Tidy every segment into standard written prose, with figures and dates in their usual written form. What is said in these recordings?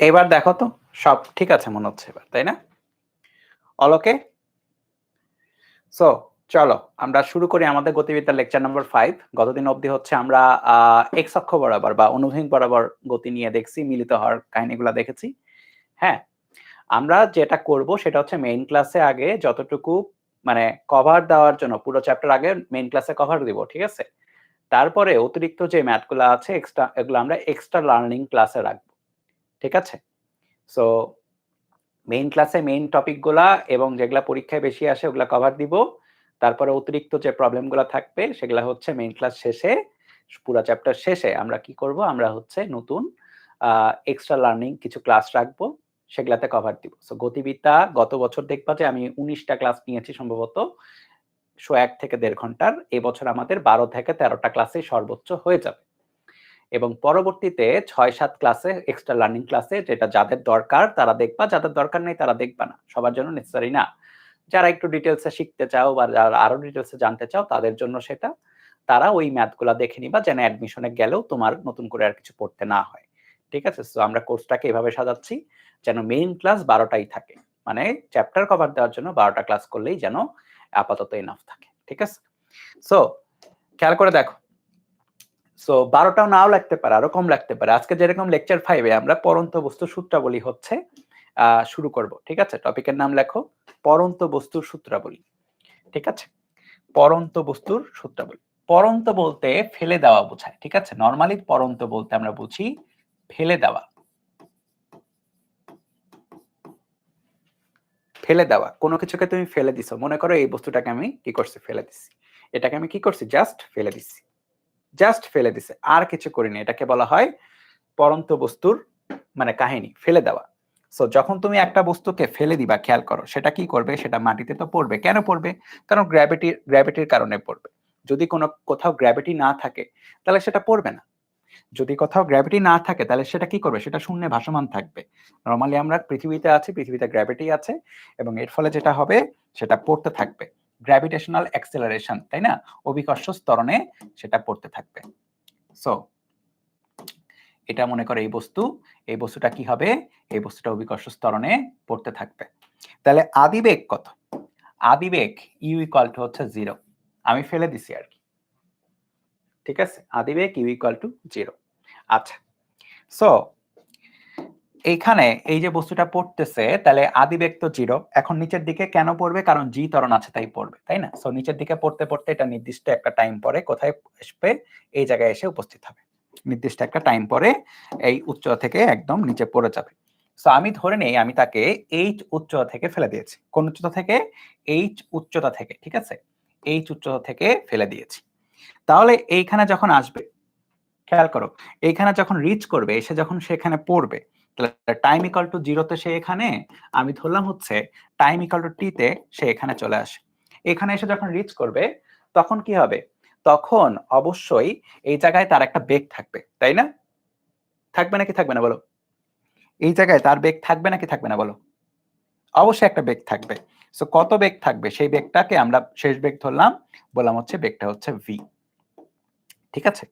এবার দেখো তো সব ঠিক আছে মনে হচ্ছে এবার, তাই না? অল ওকে? সো চলো আমরা শুরু করি আমাদের গতিবিদ্যার লেকচার নাম্বার 5। গতদিন অবধি হচ্ছে আমরা এক্স অক্ষ বরাবর বা অনুভূমিক বরাবর গতি নিয়ে দেখছি, মিলিত হওয়ার কাহিনীগুলো দেখেছি। হ্যাঁ, আমরা যেটা করব সেটা হচ্ছে মেইন ক্লাসে আগে যতটুকু মানে কভার দেওয়ার জন্য পুরো চ্যাপ্টার আগে মেইন ক্লাসে কভার দিব, ঠিক আছে? তারপরে অতিরিক্ত যে ম্যাথগুলো আছে এক্সট্রা, এগুলো আমরা এক্সট্রা লার্নিং ক্লাসে রাখবো, ঠিক আছে? সো মেইন ক্লাসে মেইন টপিকগুলা এবং যেগুলা পরীক্ষায় বেশি আসে ওগুলা কভার দিব। তারপরে অতিরিক্ত যে প্রবলেমগুলো থাকবে সেগুলা হচ্ছে মেইন ক্লাস শেষে, পুরো চ্যাপ্টার শেষে আমরা কি করব, আমরা হচ্ছে নতুন এক্সট্রা লার্নিং কিছু ক্লাস রাখবো, সেগুলাতে কভার দিব। সো গতিবিদ্যা গত বছর দেখবা যে আমি 19টা ক্লাস নিয়েছি সম্ভবত 1 থেকে 1.5 ঘন্টার। এবছর আমাদের 12 থেকে 13টা ক্লাসে সর্বোচ্চ হয়ে যাবে এবং পরবর্তীতে 6-7 ক্লাসে এক্সট্রা লার্নিং ক্লাসে, যেটা যাদের দরকার তারা দেখবা, যাদের দরকার নেই তারা দেখবা না, সবার জন্য নেসেসারি না। যারা একটু ডিটেলসে শিখতে চাও বা যারা আরো ডিটেলসে জানতে চাও তাদের জন্য সেটা, তারা ওই ম্যাথগুলো দেখে নিবা যেন অ্যাডমিশনে গেলেও তোমার নতুন করে আর কিছু পড়তে না হয়, ঠিক আছে? সো আমরা কোর্সটাকে এভাবে সাজাচ্ছি যেন মেইন ক্লাস 12টাই থাকে, মানে চ্যাপ্টার কভার দেওয়ার জন্য 12টা ক্লাস করলেই যেন আপাতত এনাফ থাকে, ঠিক আছে? সো খেয়াল করে দেখো, সো 12টাও নাও লাগতে পারে, আরো কম লাগতে পারে। আজকে যেরকম লেকচার 5 এ আমরা পরন্ত বস্তু সূত্রাবলী হচ্ছে শুরু করব, ঠিক আছে? টপিকের নাম লেখো পরন্ত বস্তুর সূত্রাবলী, ঠিক আছে? পরন্ত বস্তুর সূত্রাবলী। পরন্ত বলতে ফেলে দেওয়া বোঝায়, ঠিক আছে? নরমালি পরন্ত বলতে আমরা বুঝি ফেলে দেওয়া, ফেলে দেওয়া। কোনো কিছুকে তুমি ফেলে দিছো, মনে করো এই বস্তুটাকে আমি কি করছি, ফেলে দিছি। এটাকে আমি কি করছি, জাস্ট ফেলে দিছি, জাস্ট ফেলে দিছে, আর কিছু করিনি। এটাকে বলা হয় পরন্ত বস্তুর মানে কাহিনী, ফেলে দেওয়া। সো যখন তুমি একটা বস্তুকে ফেলে দিবা, খেয়াল করো সেটা কি করবে, সেটা মাটিতে তো পড়বে। কেন পড়বে? কারণ গ্র্যাভিটির কারণে পড়বে। যদি কোনো কোথাও গ্র্যাভিটি না থাকে তাহলে সেটা পড়বে না। যদি কোথাও গ্র্যাভিটি না থাকে তাহলে সেটা কি করবে, সেটা শূন্যে ভাসমান থাকবে। নরমালি আমরা পৃথিবীতে আছি, পৃথিবীতে গ্র্যাভিটি আছে এবং এর ফলে যেটা হবে সেটা পড়তে থাকবে, গ্র্যাভিটেশনাল অ্যাক্সেলারেশন, তাই না? অভিকর্ষ ত্বরণে সেটা পড়তে থাকবে। সো এটা মনে করে এই বস্তু, এই বস্তুটা কি হবে, এই বস্তুটা অভিকর্ষ ত্বরণে পড়তে থাকবে। তাহলে আদিবেগ কত? আদিবেগ ইউ ইকুয়াল টু হচ্ছে 0, আমি ফেলে দিছি আর কি, ঠিক আছে? আদিবেগ ইউ ইকুয়াল টু 0। আচ্ছা, সো এইখানে এই যে বস্তুটা পড়তেছে, তাহলে আদিবেগ তো 0। এখন নিচের দিকে কেন পড়বে? কারণ জি ত্বরণ আছে তাই পড়বে, তাই না? সো নিচের দিকে পড়তে পড়তে এটা নির্দিষ্ট একটা টাইম পরে কোথায় আসবে, এই জায়গায় এসে উপস্থিত হবে। নির্দিষ্ট একটা টাইম পরে এই উচ্চতা থেকে একদম নিচে পড়ে যাবে। সো আমি ধরে নেই আমি তাকে এইচ উচ্চতা থেকে ফেলে দিয়েছি। কোন উচ্চতা থেকে? এইচ উচ্চতা থেকে, ঠিক আছে? এইচ উচ্চতা থেকে ফেলে দিয়েছি। তাহলে এইখানে যখন আসবে, খেয়াল করো, এইখানে যখন রিচ করবে, এসে যখন সেখানে পড়বে, তাহলে টাইম ইকুয়াল টু 0 তে সে এখানে, আমি ধরলাম হচ্ছে টাইম ইকুয়াল টু টি তে সে এখানে চলে আসে। এখানে এসে যখন রিচ করবে তখন কি হবে? তখন অবশ্যই এই জায়গায় তার একটা বেগ থাকবে, তাই না? থাকবে নাকি থাকবে না বলো? এই জায়গায় তার বেগ থাকবে নাকি থাকবে না বলো? অবশ্যই একটা বেগ থাকবে। সো কত বেগ থাকবে, সেই বেগটাকে আমরা শেষ বেগ ধরলাম, বললাম হচ্ছে বেগটা হচ্ছে ভি, ঠিক আছে?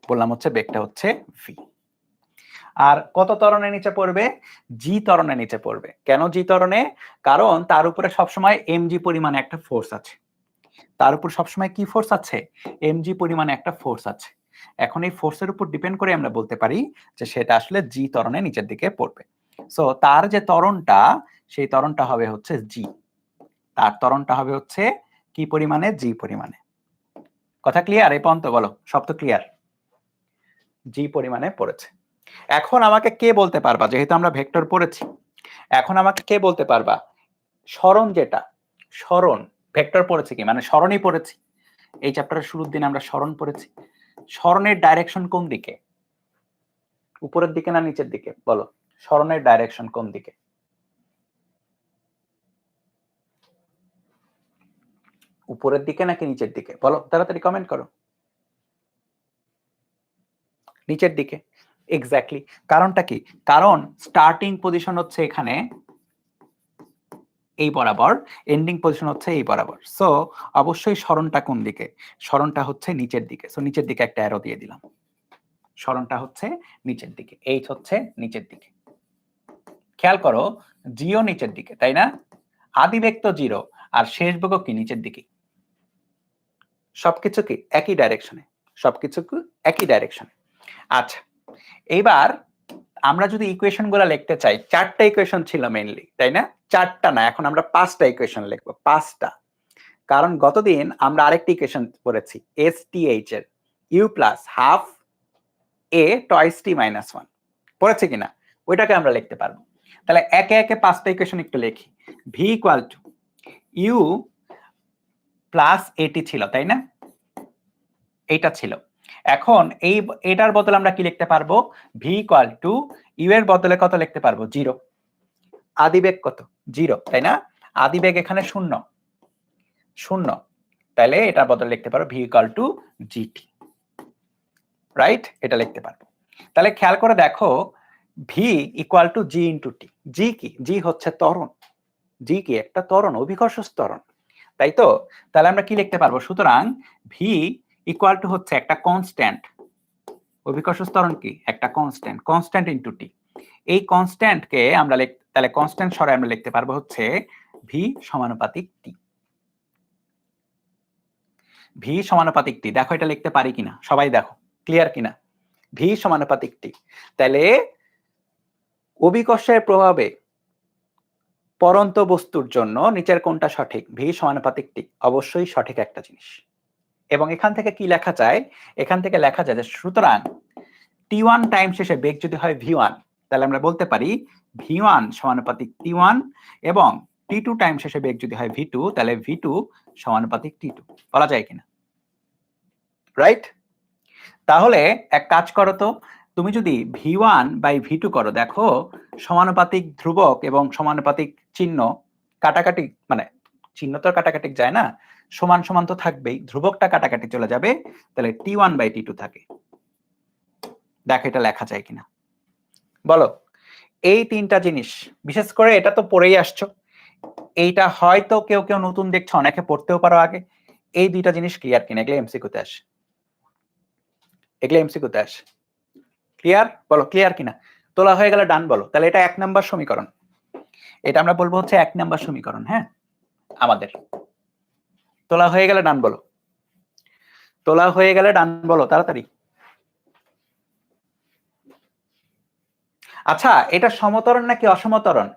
বললাম হচ্ছে বেগটা হচ্ছে ভি। আর কত ত্বরণের নিচে পড়বে? জি ত্বরণের নিচে পড়বে। কেন জি ত্বরণে? কারণ তার উপরে সবসময় এমজি পরিমাণে একটা ফোর্স আছে। তার উপর সবসময় কি ফোর্স আছে? এমজি পরিমাণে একটা ফোর্স আছে। এখন এই ফোর্সের উপর ডিপেন্ড করে আমরা বলতে পারি যে সেটা আসলে জি ত্বরণে নিচের দিকে পড়বে। সো তার যে ত্বরণটা, সেই ত্বরণটা হবে হচ্ছে জি। তার ত্বরণটা হবে হচ্ছে কি পরিমাণে? জি পরিমাণে। কথা ক্লিয়ার? এই পর্যন্ত বলো, সব তো ক্লিয়ার? জি পরিমাণে পড়েছে। এখন আমাকে কে বলতে পারবা, যেহেতু আমরা ভেক্টর পড়েছি, এখন আমাকে কে বলতে পারবা সরণ, যেটা সরণ ভেক্টর পড়েছি কি, মানে সরণই পড়েছি। এই চ্যাপ্টারের শুরুর দিন আমরা সরণ পড়েছি। সরণের ডাইরেকশন কোন দিকে? উপরের দিকে না নিচের দিকে বলো? সরণের ডাইরেকশন কোন দিকে? উপরের দিকে নাকি নিচের দিকে বলো, তাড়াতাড়ি কমেন্ট করো। নিচের দিকে, এক্স্যাক্টলি। কারণটা কি? কারণ স্টার্টিং পজিশন হচ্ছে এখানে এই বরাবর, এন্ডিং পজিশন হচ্ছে এই বরাবর। সো অবশ্যই সরণটা কোন দিকে? সরণটা হচ্ছে নিচের দিকে। সো নিচের দিকে একটা অ্যারো দিয়ে দিলাম। সরণটা হচ্ছে নিচের দিকে, এইচ হচ্ছে নিচের দিকে। খেয়াল করো জিও নিচের দিকে, তাই না? আদিবেগ তো 0 আর শেষ বেগও কি নিচের দিকে। সবকিছু কি একই ডাইরেকশনে, সবকিছু কি একই ডাইরেকশনে। আচ্ছা, এইবার আমরা যদি ইকুয়েশন গুলা লিখতে চাই, 4টা ইকুয়েশন ছিল মেইনলি, তাই না? 4টা না, এখন আমরা 5টা ইকুয়েশন লিখবো, 5টা। কারণ গতদিন আমরা আরেকটি ইকুয়েশন পড়েছি STH এর u plus half a twice t minus 1, পড়েছি কিনা? ওইটাকে আমরা লিখতে পারবো। তাহলে একে একে 5টা ইকুয়েশন একটু লিখি। v equal to u plus at ছিল, তাই না? এইটা ছিল। এখন এটার বদলে আমরা কি লিখতে পারবো? v ইকুয়াল টু u এর বদলে কত লিখতে পারবো? 0। আদিবেগ কত? 0, তাই না? আদিবেগ এখানে 0, তাহলে এটার বদলে লিখতে পারো v equal to gt, right? এটা লিখতে পারবো। তাহলে খেয়াল করে দেখো v equal to g into t। g কি? g হচ্ছে ত্বরণ। g কি? একটা ত্বরণ, অভিকর্ষ ত্বরণ, তাই তো? তাহলে আমরা কি লিখতে পারবো? সুতরাং v ইকুয়াল টু হচ্ছে একটা কনস্ট্যান্ট, অভিকর্ষ ত্বরণ কি? একটা কনস্ট্যান্ট, কনস্ট্যান্ট ইন্টু t। এই কনস্ট্যান্টকে আমরা তাহলে কনস্ট্যান্ট সরাই আমরা লিখতে পারবো হচ্ছে v সমানুপাতিক t। v সমানুপাতিক t, দেখো এটা লিখতে পারি কিনা, সবাই দেখো ক্লিয়ার কিনা? v সমানুপাতিক t। তাহলে অভিকর্ষের প্রভাবে পরন্ত বস্তুর জন্য নিচের কোনটা সঠিক? v সমানুপাতিক t অবশ্যই সঠিক একটা জিনিস। এবং এখান থেকে কি লেখা যায়? এখান থেকে লেখা যায় যে সুতরাং t1 টাইম শেষে বেগ যদি হয় v1, তাহলে আমরা বলতে পারি v1 সমানুপাতিক t1, এবং t2 টাইম শেষে বেগ যদি হয় v2, তাহলে v2 সমানুপাতিক t2। বলা যায় কিনা? রাইট? তাহলে এক কাজ করো তো, তুমি যদি v1 বাই v2 করো, দেখো সমানুপাতিক ধ্রুবক এবং সমানুপাতিক চিহ্ন কাটাকাটি, মানে চিহ্ন তো কাটাকাটি যায় না, সমান সমান তো থাকবেই, ধ্রুবকটা কাটাকাটি চলে যাবে, তাহলে t1 বাই t2 থাকে। দেখো এটা লেখা যায় কিনা বলো। এই 3টা জিনিস, বিশেষ করে এটা তো পড়েই আসছো, এইটা হয়তো কেউ কেউ নতুন দেখছো, অনেকে পড়তেও পারো আগে। এই 2টা জিনিস ক্লিয়ার কিনা? এগুলো এমসিকিউতে আসে, এগুলো এমসিকিউতে আসে। ক্লিয়ার? বলো ক্লিয়ার কিনা? তোলা হয়ে গেলে ডান বলো। তাহলে এটা 1 নাম্বার সমীকরণ, এটা আমরা বলবো হচ্ছে 1 নাম্বার সমীকরণ। হ্যাঁ, আমাদের তোলা হয়ে গেলে ডান বলো, তোলা হয়ে গেলে ডান বলো তাড়াতাড়ি। আচ্ছা, এটা সমতরণ নাকি অসমতরণ?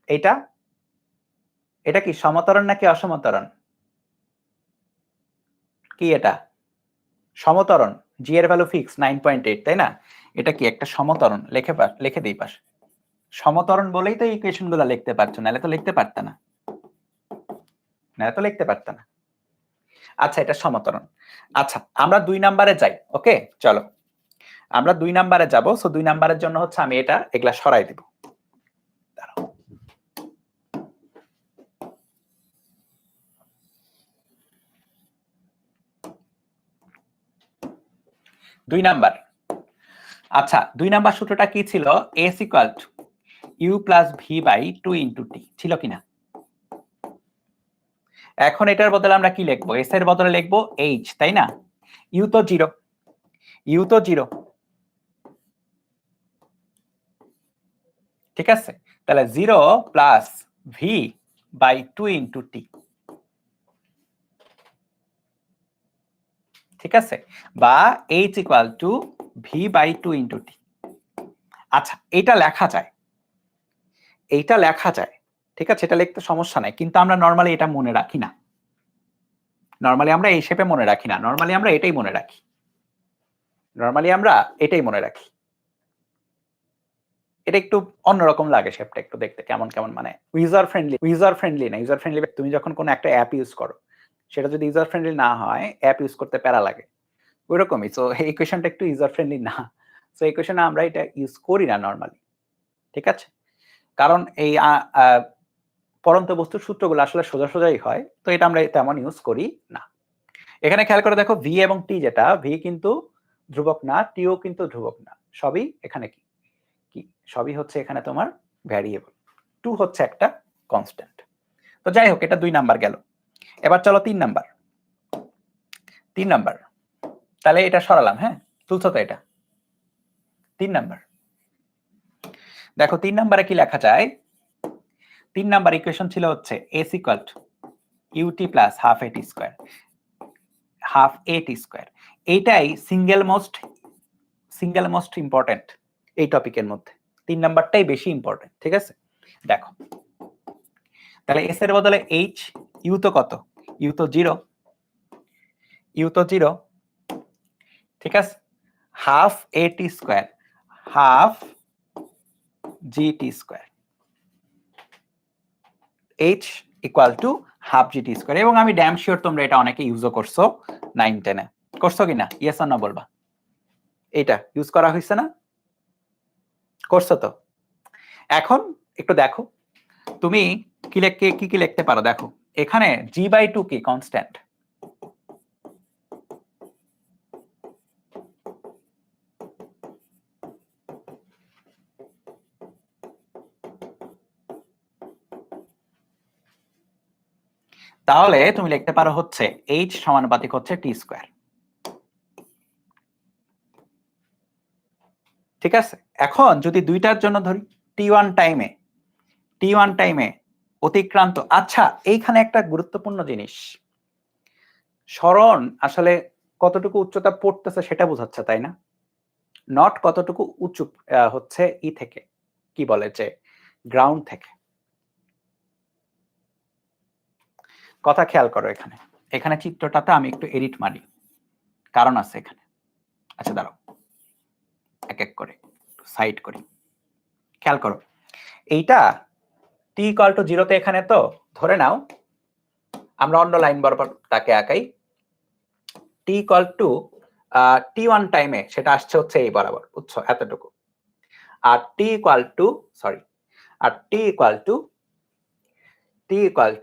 এটা এটা কি সমতরণ নাকি অসমতরণ? কি এটা? সমতরণ। জি এর ভ্যালু ফিক্স 9.8, তাই না? এটা কি একটা সমতরণ? লিখে দেই পাশ। সমতরণ বলেই তো ইকুয়েশন গুলো লিখতে পারছো, নাহলে তো লিখতে পারতা না, নাহলে তো লিখতে পারতা না। আচ্ছা, এটা সমতরণ। আচ্ছা, আমরা 2 নাম্বারে যাই। ওকে, চলো আমরা 2 নাম্বারে যাব। সো 2 নাম্বারের জন্য হচ্ছে আমি এগুলা সরাই দিব। দাঁড়াও, 2 নাম্বার। আচ্ছা, 2 নাম্বার সূত্রটা কি ছিল? s equal to u plus v by 2 into t ছিল কিনা? এখন এটার বদলে আমরা কি লিখবো? s এর বদলে লিখবো h, তাই না? u তো 0, u তো 0, ঠিক আছে? তাহলে 0 plus v by 2 into t, ঠিক আছে? বা h equal to v by 2 into t। আচ্ছা, এটা লেখা যায়, এইটা লেখা যায়, ঠিক আছে? এটা লিখতে সমস্যা নাই, কিন্তু আমরা নরমালি এটা মনে রাখি না। নরমালি আমরা এই শেপে মনে রাখি না, নরমালি আমরা এটাই মনে রাখি, নরমালি আমরা এটাই মনে রাখি। এটা একটু অন্যরকম লাগে, শেপটা একটু দেখতে কেমন কেমন, মানে ইউজার ফ্রেন্ডলি না। ইউজার ফ্রেন্ডলি তুমি যখন কোনো একটা অ্যাপ ইউজ করো, সেটা যদি ইউজার ফ্রেন্ডলি না হয়, অ্যাপ ইউজ করতে প্যারা লাগে, ওইরকমই। সো এই ইকুয়েশনটা একটু ইউজার ফ্রেন্ডলি না, সো এই ইকুয়েশনে আমরা এটা ইউজ করি না নরমালি, ঠিক আছে? কারণ এই পরন্ত বস্তুর সূত্রগুলো আসলে সোজা সোজাই হয়, তো এটা আমরা তেমন ইউজ করি না। এখানে খেয়াল করে দেখো ভি এবং টি, যেটা ভি কিন্তু ধ্রুবক না, টিও কিন্তু ধ্রুবক না, সবই এখানে কি কি সবই হচ্ছে এখানে তোমার ভ্যারিয়েবল। 2 হচ্ছে একটা কনস্ট্যান্ট। তো যাই হোক, এটা 2 নাম্বার গেল। এবার চলো 3 নাম্বার। 3 নাম্বার, তাহলে এটা সরালাম। হ্যাঁ, তুলছো তো এটা 3 নাম্বার। দেখো 3 নম্বরে কি লেখা যায়? 3 নাম্বার ইকুয়েশন ছিল হচ্ছে s equal two ut plus half at square, half at square. এইটাই সিঙ্গেল মোস্ট ইম্পর্টেন্ট এই টপিকের মধ্যে। 3 নাম্বারটাই বেশি ইম্পর্টেন্ট, ঠিক আছে? দেখো তাহলে s এর বদলে h, u তো কত? u তো 0, u তো 0, ঠিক আছে? Half at square, half gt square, h equal to half gt square. এবং আমি ড্যাম শিওর তোমরা এটা অনেকে ইউজও করছো 9 10 এ। করছো কিনা ইয়েস অর না বলবা? এটা ইউজ করা হয়েছে না? করছো তো? এখন একটু দেখো তুমি কি লিখতে পারো। দেখো এখানে g/2 কি কনস্ট্যান্ট, তাহলে তুমি লিখতে পারো হচ্ছে h সমানুপাতিক হচ্ছে t স্কয়ার, ঠিক আছে? এখন যদি দুইটার জন্য ধরি t1 টাইমে অতিক্রান্ত, আচ্ছা এইখানে একটা গুরুত্বপূর্ণ জিনিস, সরণ আসলে কতটুকু উচ্চতা পড়তেছে সেটা বোঝাচ্ছে, তাই না? নট কতটুকু উঁচু হচ্ছে ই থেকে, কি বলে যে গ্রাউন্ড থেকে। কথা খেয়াল করো, এখানে চিত্রটাতে আমি একটু এডিট মারি, কারণ আছে এখানে। আচ্ছা দাঁড়াও, এক এক করে সাইড করি। খেয়াল করো, এইটা t ইকুয়াল টু 0 তে এখানে, তো ধরে নাও আমরা অন্য লাইন বরাবর তাকে আঁকাই। t ইকুয়াল টু t1 টাইমে সেটা আসছে হচ্ছে এই বরাবর, বুঝছো? এতটুকু। আর t ইকুয়াল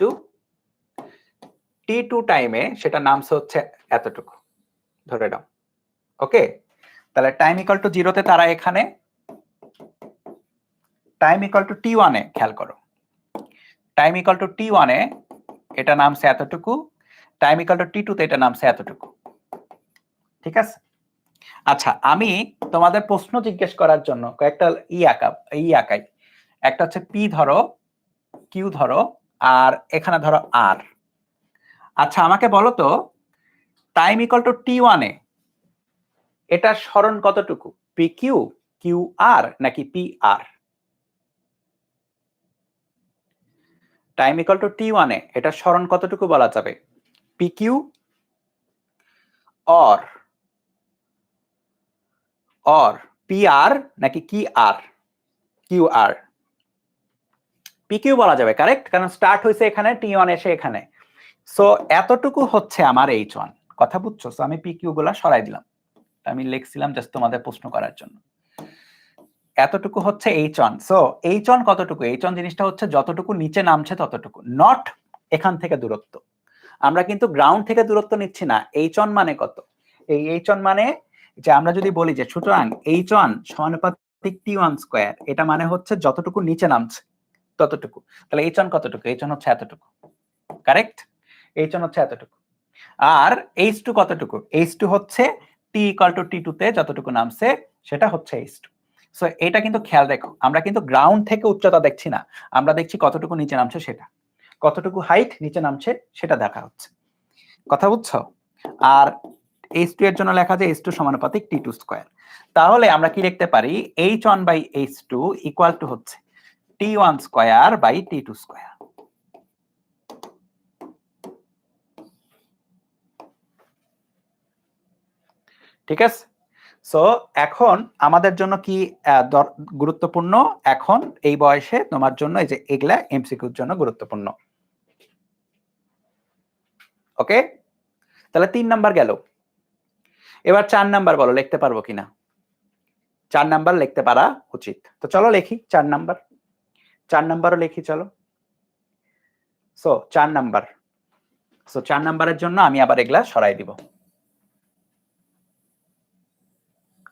টু t2 টাইমে সেটা নামছে হচ্ছে এতটুকু, ধরে নাও। ওকে, তাহলে টাইম ইকুয়াল টু 0 তে তারা এখানে, টাইম ইকুয়াল টু t1 এ খেয়াল করো, টাইম ইকুয়াল টু t1 এ এটা নামছে এতটুকু, টাইম ইকুয়াল টু t2 তে এটা নামছে এতটুকু, ঠিক আছে? আচ্ছা আমি তোমাদের প্রশ্ন জিজ্ঞেস করার জন্য কয়েকটা আঁকাই। একটা হচ্ছে p ধরো, q ধরো, আর এখানে ধরো r। আচ্ছা আমাকে বলো তো, টাইম ইকুয়াল টু t1 এ এটা সরণ কতটুকু, pq, qr নাকি pr? Time equal to t1 এ এটা সরণ কতটুকু বলা যাবে, pq or pr নাকি qr? pq বলা যাবে, কারেক্ট, কারণ স্টার্ট হয়েছে এখানে, t1 এসে এখানে। সো এতটুকু হচ্ছে আমার h1, কথা বুঝছো? সো আমি pq গুলা সরাই দিলাম, আমি লিখছিলাম জাস্ট তোমাদের প্রশ্ন করার জন্য। এতটুকু হচ্ছে h1। সো h1 কতটুকু? h1 জিনিসটা হচ্ছে যতটুকু নিচে নামছে ততটুকু, নট এখান থেকে দূরত্ব। আমরা কিন্তু গ্রাউন্ড থেকে দূরত্ব নিচ্ছি না। h1 মানে কত? এই h1 মানে যে আমরা যদি বলি যে সুতরাং h1 সমানুপাতিক t1 স্কয়ার, এটা মানে হচ্ছে যতটুকু নিচে নামছে ততটুকু। তাহলে h1 কতটুকু? h1 হচ্ছে এতটুকু, কারেক্ট? h1 হচ্ছে এতটুকু। আর h2 কতটুকু? h2 হচ্ছে t ইকুয়াল টু t2 তে যতটুকু নামছে সেটা হচ্ছে h2। সো এটা কিন্তু খেয়াল রেখো, আমরা কিন্তু গ্রাউন্ড থেকে উচ্চতা দেখছি না, আমরা দেখছি কতটুকু নিচে নামছে সেটা, কতটুকু হাইট নিচে নামছে সেটা দেখা হচ্ছে, কথা বুঝছো? আর h2 এর জন্য লেখা যায় h2 সমানুপাতিক t2 স্কয়ার। তাহলে আমরা কি লিখতে পারি, h1 by h2 equal to হচ্ছে t1 square by t2 square. ঠিক আছে? সো এখন আমাদের জন্য কি গুরুত্বপূর্ণ, এখন এই বয়সে তোমার জন্য এই যে এগুলা এমসিকিউর জন্য গুরুত্বপূর্ণ। ওকে, তাহলে 3 নাম্বার গেল। এবার 4 নাম্বার বলো, লিখতে পারবো কিনা? 4 নাম্বার লিখতে পারা উচিত, তো চলো লিখি 4 নাম্বার। 4 নাম্বারও লিখি, চলো। সো 4 নাম্বার, সো 4 নাম্বারের জন্য আমি আবার এগুলা সরাই দিব।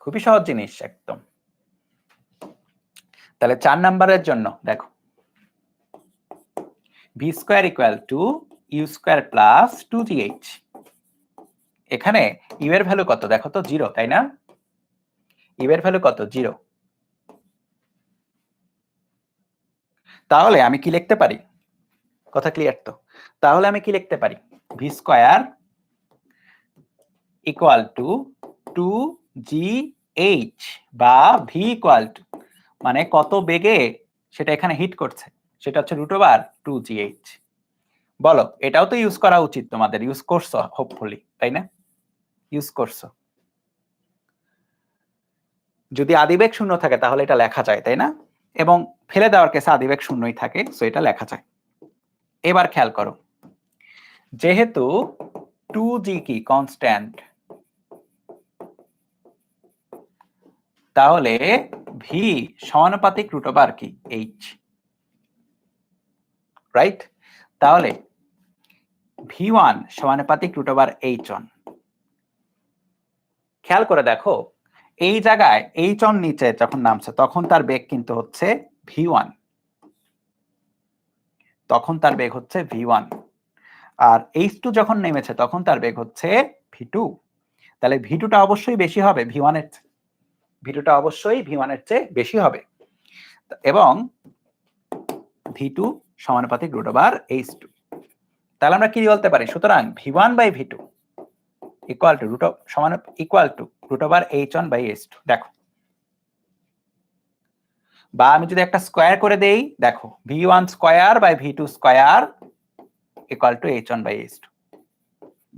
খুবই সহজ জিনিস একদম। তাহলে 4 নাম্বারের জন্য দেখো, v square equal to u square plus 2gh। এখানে u এর ভ্যালু কত দেখো তো, 0, তাই না? u এর ভ্যালু কত? 0। তাহলে আমি কি লিখতে পারি, কথা ক্লিয়ার তো? তাহলে আমি কি লিখতে পারি, V square equal to 2gh, বা ভি ইকুয়াল টু মানে কত বেগে সেটা এখানে হিট করছে সেটা হচ্ছে √2gh। বলো, এটাও তো ইউজ করা উচিত, তোমাদের ইউজ করছো হোপফুলি, তাই না? ইউজ করছো। যদি আদিবেগ শূন্য থাকে তাহলে এটা লেখা যায়, তাই না? এবং ফেলে দেওয়ার কেসে আদিবেগ শূন্যই থাকে, সো এটা লেখা যায়। এবার খেয়াল করো, যেহেতু 2g কি কনস্ট্যান্ট, তাহলে ভি সমানুপাতিক √, কি h, রাইট? তাহলে v1 সমানুপাতিক √h1। খেয়াল করে দেখো, এই জায়গায় h1 নিচে যখন নামছে তখন তার বেগ কিন্তু হচ্ছে v1, তখন তার বেগ হচ্ছে v1, আর h2 যখন নেমেছে তখন তার বেগ হচ্ছে v2। তাহলে v2টা অবশ্যই বেশি হবে v1 এর, v2টা অবশ্যই v1 এর চেয়ে বেশি হবে, এবং v2 সমানুপাতিক √h2। তাহলে আমরা কি বলতে পারি, সুতরাং v1/v2 ইকুয়াল টু √h1/h2। দেখো, বা আমি যদি একটা স্কয়ার করে দেই, দেখো v1 স্কয়ার/v2 square equal to h1/h2।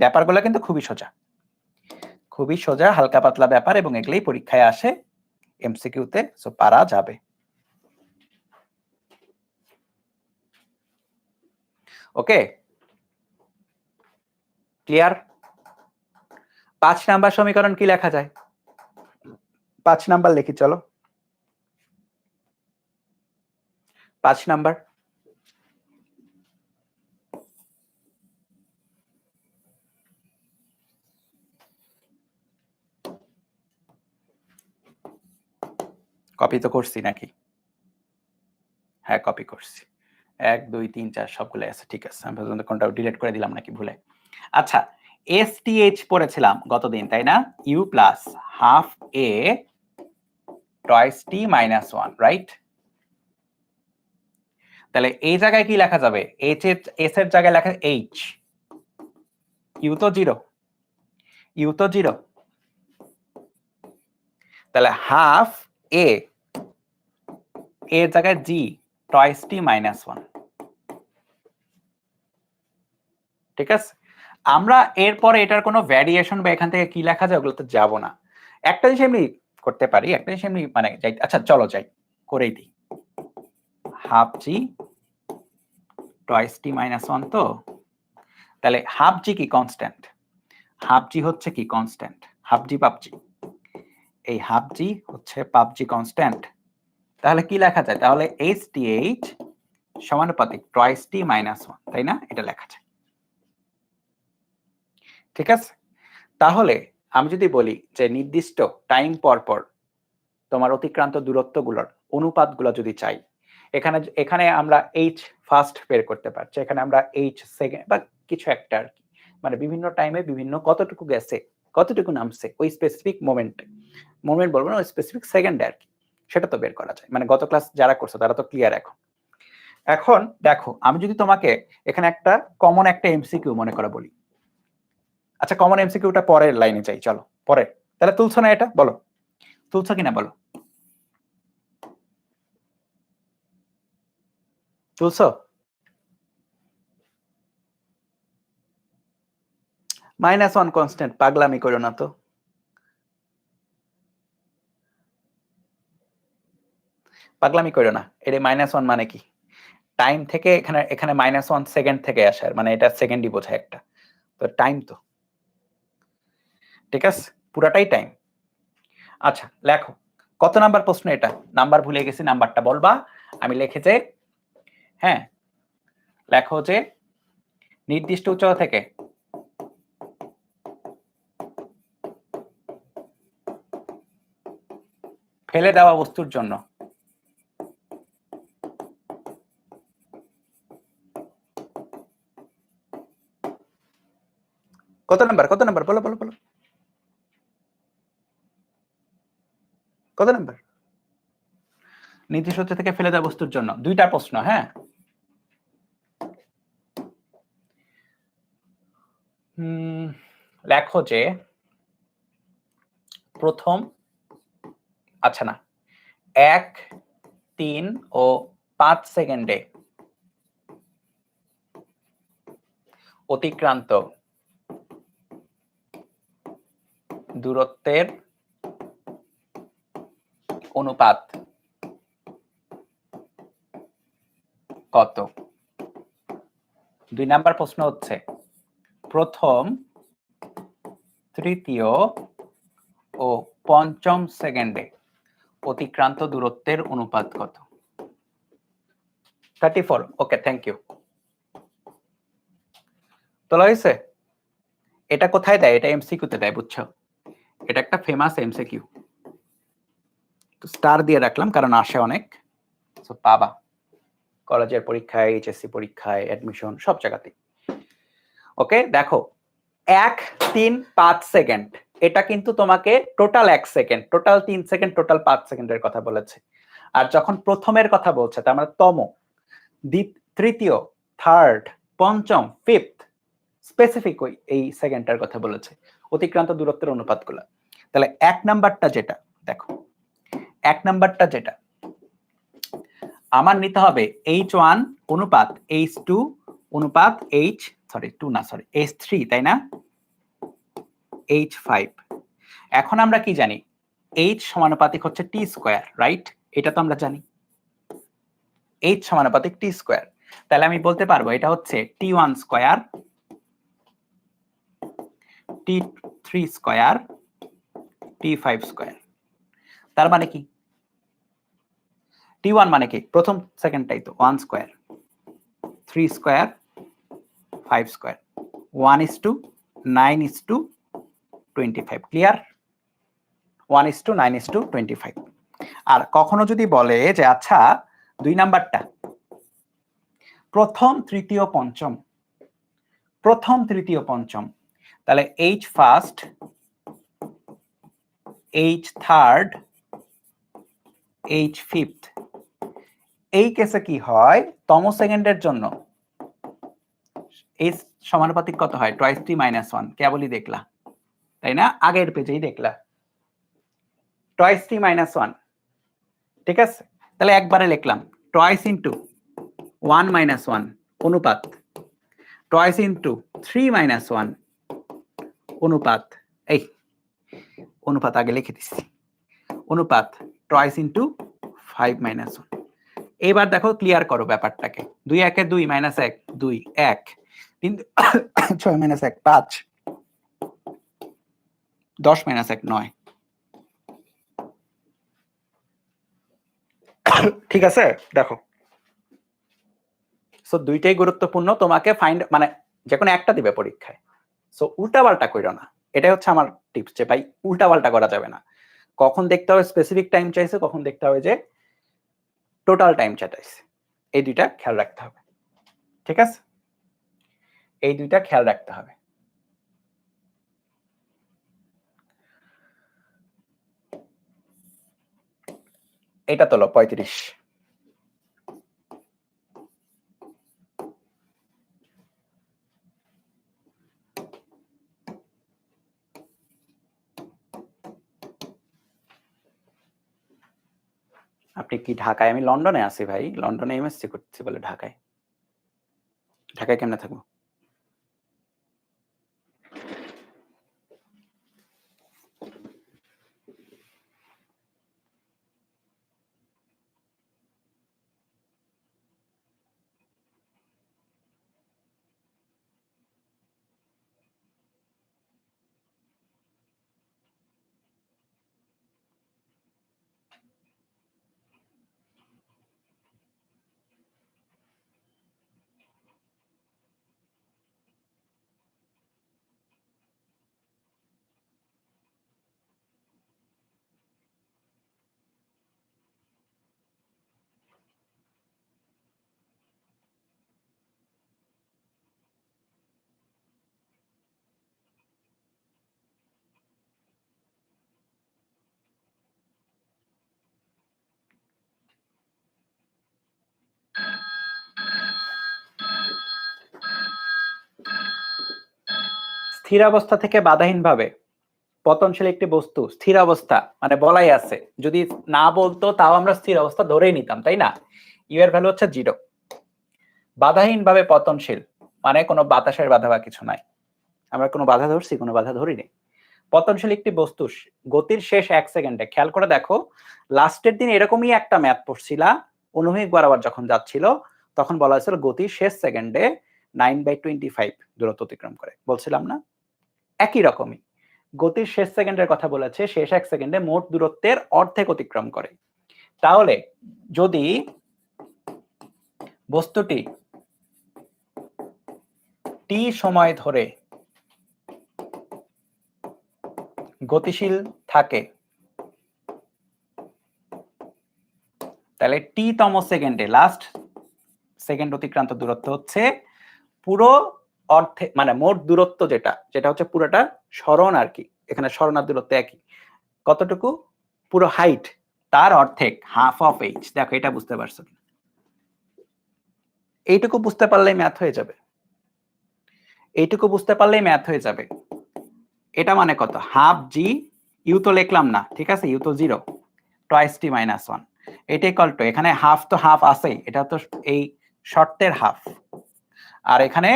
ব্যাপারগুলো কিন্তু খুবই সোজা, খুবই সোজা, হালকা পাতলা ব্যাপার, এবং এগুলোই পরীক্ষায় আসে এমসিকিউতে, সো পারা যাবে। ওকে, ক্লিয়ার? 5 নাম্বার সমীকরণ কি লেখা যায়? 5 নাম্বার লিখি, চলো। 5 নাম্বার, কপি তো করছি নাকি? হ্যাঁ, কপি করছি। 1 2 3 4 সবগুলো আছে, ঠিক আছে। আমি পর্যন্ত কোনটাও ডিলিট করে দিলাম নাকি ভুলে। আচ্ছা, STH পড়েছিলাম গতদিন, তাই না? u plus half a twice t minus 1, right? তাহলে এই জায়গায় কি লেখা যাবে? s এর জায়গায় লেখা h, u তো 0, u তো 0, তাহলে হাফ a এর জায়গায় g টয়েস t মাইনাস 1, ঠিক আছে? আমরা এরপরে এটার কোনো ভ্যারিয়েশন বা এখান থেকে কি লেখা যায় ওগুলো তো যাব না। একটা জিনিস এমনি করতে পারি, একটা জিনিস এমনি মানে যাই, আচ্ছা চলো যাই করেই দিই। হাফ জি টয়েস টি মাইনাস 1, তো তাহলে হাফ জি কি কনস্ট্যান্ট, হাফ জি হচ্ছে কি কনস্ট্যান্ট, হাফ জি পাবজি, এই হাফ জি হচ্ছে পাবজি কনস্ট্যান্ট। তাহলে কি লেখা যায়, তাহলে HTH সমানুপাতিক টয়েস টি মাইনাস 1, তাই না? এটা লেখা যায়, ঠিক আছে? তাহলে আমি যদি বলি যে নির্দিষ্ট টাইম পর পর তোমার অতিক্রান্ত দূরত্বগুলোর অনুপাতগুলো যদি চাই, এখানে আমরা h ফার্স্ট বের করতে পারছি, এখানে আমরা h সেকেন্ড বা কিছু একটা আর কি, মানে বিভিন্ন টাইমে বিভিন্ন কতটুকু গেছে কতটুকু নামছে ওই স্পেসিফিক মোমেন্ট বলবো না, ওই স্পেসিফিক সেকেন্ডে আর কি, সেটা তো বের করা যায়। মানে গত ক্লাস যারা করছো তারা তো ক্লিয়ার। এখন দেখো, আমি যদি তোমাকে এখানে একটা কমন একটা এমসিকিউ মনে করা বলি, আচ্ছা কমন এমসিকিউটা পরের লাইনে চাই, চলো পরে। তাহলে তুলছো না এটা, বলো তুলছো কিনা, বলো তুলছো? -1 কনস্ট্যান্ট, পাগলামি করো না তো। পাগলামি করো না, এটা -1 মানে কি? টাইম থেকে এখানে এখানে -1 সেকেন্ড থেকে আসে, মানে এটা সেকেন্ডই বোঝায় একটা, তো টাইম তো, ঠিক আছে, পুরাটাই টাইম। আচ্ছা লেখো, কত নাম্বার প্রশ্ন এটা? নাম্বার ভুলে গেছি, নাম্বারটা বলবা। আমি লিখেছি, হ্যাঁ লেখো যে নির্দিষ্ট উচ্চতা থেকে ফেলে দেওয়া বস্তুর জন্য কত নাম্বার, কত নাম্বার, বলো বলো বলো, কত নাম্বার? নির্দিষ্ট সূত্র থেকে ফেলে দেওয়া বস্তুর জন্য দুইটা প্রশ্ন। হ্যাঁ, লেখো যে প্রথম, আচ্ছা না, 1, 3 ও 5 সেকেন্ডে অতিক্রান্ত দূরত্বের অনুপাত কত? 2 নাম্বার প্রশ্ন হচ্ছে প্রথম, তৃতীয় ও পঞ্চম সেকেন্ডে অতিক্রান্ত দূরত্বের অনুপাত কত? 34। ওকে, থ্যাংক ইউ। তোলা হয়েছে? এটা কোথায় দেয়? এটা এমসিকিউতে দেয়, বুঝছো? এটা একটা ফেমাস এমসিকিউ, তো স্টার দিয়ে রাখলাম কারণ আসে অনেক, সো পাবা কলেজের পরীক্ষায়, এইচএসসি পরীক্ষায়, অ্যাডমিশন সব জায়গাতেই। ওকে, দেখো 1, 3, 5 সেকেন্ড, এটা কিন্তু তোমাকে total 1 second, total 3 second, total 5 সেকেন্ডের কথা বলেছে। আর যখন প্রথমের কথা বলছে তার মানে তম, তৃতীয়, থার্ড, পঞ্চম, ফিফথ, স্পেসিফিক ওই এই সেকেন্ডটার কথা বলেছে, অতিক্রান্ত দূরত্বের অনুপাতগুলো। তাহলে 1 নাম্বারটা যেটা, দেখো 1 নাম্বারটা যেটা আমার নিতে হবে h1 অনুপাত h2 অনুপাত h3, তাই না? h5। এখন আমরা কি জানি? h সমানুপাতিক হচ্ছে t স্কয়ার, রাইট? এটা তো আমরা জানি, h সমানুপাতিক t স্কয়ার। তাহলে আমি বলতে পারবো এটা হচ্ছে t1 square, t3 square, t5 square. তার মানে কি? t1 মানে কি? প্রথম সেকেন্ডটাই তো 1 স্কয়ার, 3 স্কয়ার, 5 স্কয়ার, 1:9:25। ক্লিয়ার? 1:9:25। আর কখনো যদি বলে যে আচ্ছা 2 নাম্বারটা প্রথম, তৃতীয়, পঞ্চম, প্রথম, তৃতীয়, পঞ্চম, তাহলে h first, h third, h fifth. এই কেসে কি হয়? তম সেকেন্ডের জন্য h সমানুপাতিক কত হয়? Twice t minus 1। কেবলই দেখলা, তাই না? আগের পেজেই দেখলা টুয়াইস t মাইনাস 1। ঠিক আছে, তাহলে একবারে লিখলাম টুয়াইস ইনটু 1 মাইনাস 1 অনুপাত, টুয়াইস ইনটু 3 মাইনাস 1 অনুপাত, এই অনুপাত আগে লিখে দিচ্ছি, অনুপাত টুয়াইস ইনটু 5 মাইনাস 1। এবার দেখো ক্লিয়ার করো ব্যাপারটাকে। 2 1 2 মাইনাস 1 2 1, 3 6 মাইনাস 1 5, 10 মাইনাস 1 9। ঠিক আছে, দেখো সো দুইটাই গুরুত্বপূর্ণ, তোমাকে ফাইন্ড মানে যে কোনো একটা দিবে পরীক্ষায়, সো উল্টাপাল্টা কইরো না। এটাই হচ্ছে আমার টিপস, যে ভাই উল্টাপাল্টা করা যাবে না। কখন দেখতে হবে স্পেসিফিক টাইম চাইছে, কখন দেখতে হবে যে টোটাল টাইম চাইছে, এই দুইটা খেয়াল রাখতে হবে। ঠিক আছে, এই দুইটা খেয়াল রাখতে হবে। এটা তোলো 35। আপনি কি ঢাকায়? আমি লন্ডনে আছি ভাই, লন্ডনে এমএসসি করতেছি বলে ঢাকায়। ঢাকায় কেমনে থাকবো? স্থির অবস্থা থেকে বাধাহীনভাবে পতনশীল একটি বস্তু স্থির অবস্থা মানে বলাই আছে, যদি না বলতো তাও আমরা স্থির অবস্থা ধরেই নিতাম, তাই না? ইউ এর ভ্যালু হচ্ছে 0। বাধাহীনভাবে পতনশীল মানে কোনো বাতাসের বাধা বা কিছু নাই, আমরা কোনো বাধা ধরছি? কোনো বাধা ধরিনি। পতনশীল একটি বস্তু গতির শেষ 1 সেকেন্ডে, খেয়াল করে দেখো লাস্টের দিন এরকমই একটা ম্যাথ পড়ছিলা, অনুভূমিক বরাবর যখন যাচ্ছিল তখন বলা হয়েছিল গতির শেষ সেকেন্ডে 9/25 দূরত্ব অতিক্রম করে, বলছিলাম না? একই রকমই গতির শেষ সেকেন্ডের কথা বলেছে, শেষ 1 সেকেন্ডে মোট দূরত্বের অর্ধেক অতিক্রম করে। তাহলে যদি বস্তুটি টি সময় ধরে গতিশীল থাকে তাহলে টি তম সেকেন্ডে লাস্ট সেকেন্ড অতিক্রান্ত দূরত্ব হচ্ছে পুরো অর্ধে মানে মোট দূরত্ব যেটা হচ্ছে পুরোটা সরণ আর কি, এখানে সরণ আর দূরত্ব একই, কতটুকু? পুরো হাইট তার অর্ধেক, হাফ অফ এইচ। দেখো এটা বুঝতে পারছো কিনা? এইটুকু বুঝতে পারলেই ম্যাথ হয়ে যাবে, এইটুকু বুঝতে পারলেই ম্যাথ হয়ে যাবে। এটা মানে কত? হাফ জি, ইউ তো লিখলাম না, ঠিক আছে, ইউ তো 0, টয়েস টি মাইনাস 1, এটা ইকুয়াল টু, এখানে হাফ তো হাফ আছেই, এটা তো এই শর্তের হাফ, আর এখানে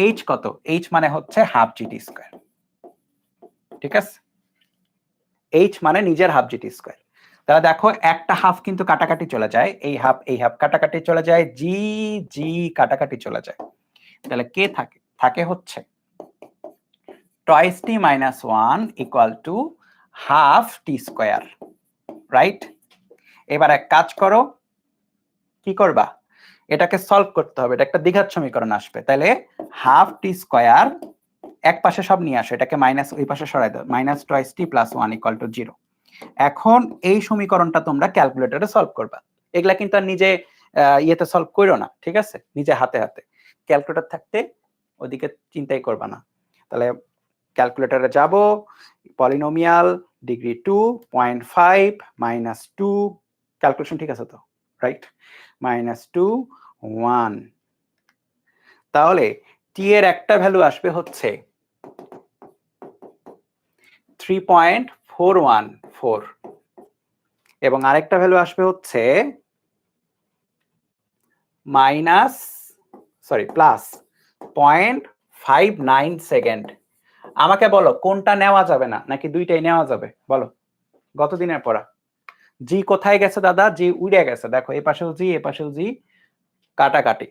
এইচ কত? এইচ মানে হচ্ছে হাফ জিটি স্কয়ার, ঠিক আছে? এইচ মানে নিজের হাফ জিটি স্কয়ার। তাহলে দেখো একটা হাফ কিন্তু কাটাকাটি চলে যায়, এই হাফ কাটাকাটি চলে যায়, জি জি কাটাকাটি চলে যায়, তাহলে কে থাকে? থাকে হচ্ছে toys T minus 1 equal to half T square, right? এবার এক কাজ করো, কি করবা? এটাকে সলভ করতে হবে, এটা একটা দ্বিঘাত সমীকরণ আসবে, তাহলে হাফ টি স্কয়ার এক পাশে সব নিয়ে আসো, এটাকে মাইনাস ওই পাশে সরাই দাও, minus toys T plus 1 equal to 0। এখন এই সমীকরণটা তোমরা ক্যালকুলেটরে সলভ করবা, এগুলা কিন্তু আর নিজে ইয়েতে সলভ করো না, ঠিক আছে? নিজে হাতে হাতে, ক্যালকুলেটর থাকতে ওদিকে চিন্তাই করবা না। তাহলে ক্যালকুলেটরে যাব, পলিনোমিয়াল ডিগ্রি 2 0.5 মাইনাস 2, ক্যালকুলেশন ঠিক আছে তো? রাইট, মাইনাস 2 1, তাহলে টি এর একটা ভ্যালু আসবে হচ্ছে 3.414 এবং আরেকটা ভ্যালু আসবে হচ্ছে প্লাস 0.59 সেকেন্ড। আমাকে বলো কোনটা নেওয়া যাবে না নাকি দুইটাই নেওয়া যাবে? বলো, গত দিনের পড়া। জি কোথায় গেছে দাদা? জি উড়ে গেছে, দেখো এই পাশেও জি এ পাশেও জি, কাটাকাটি।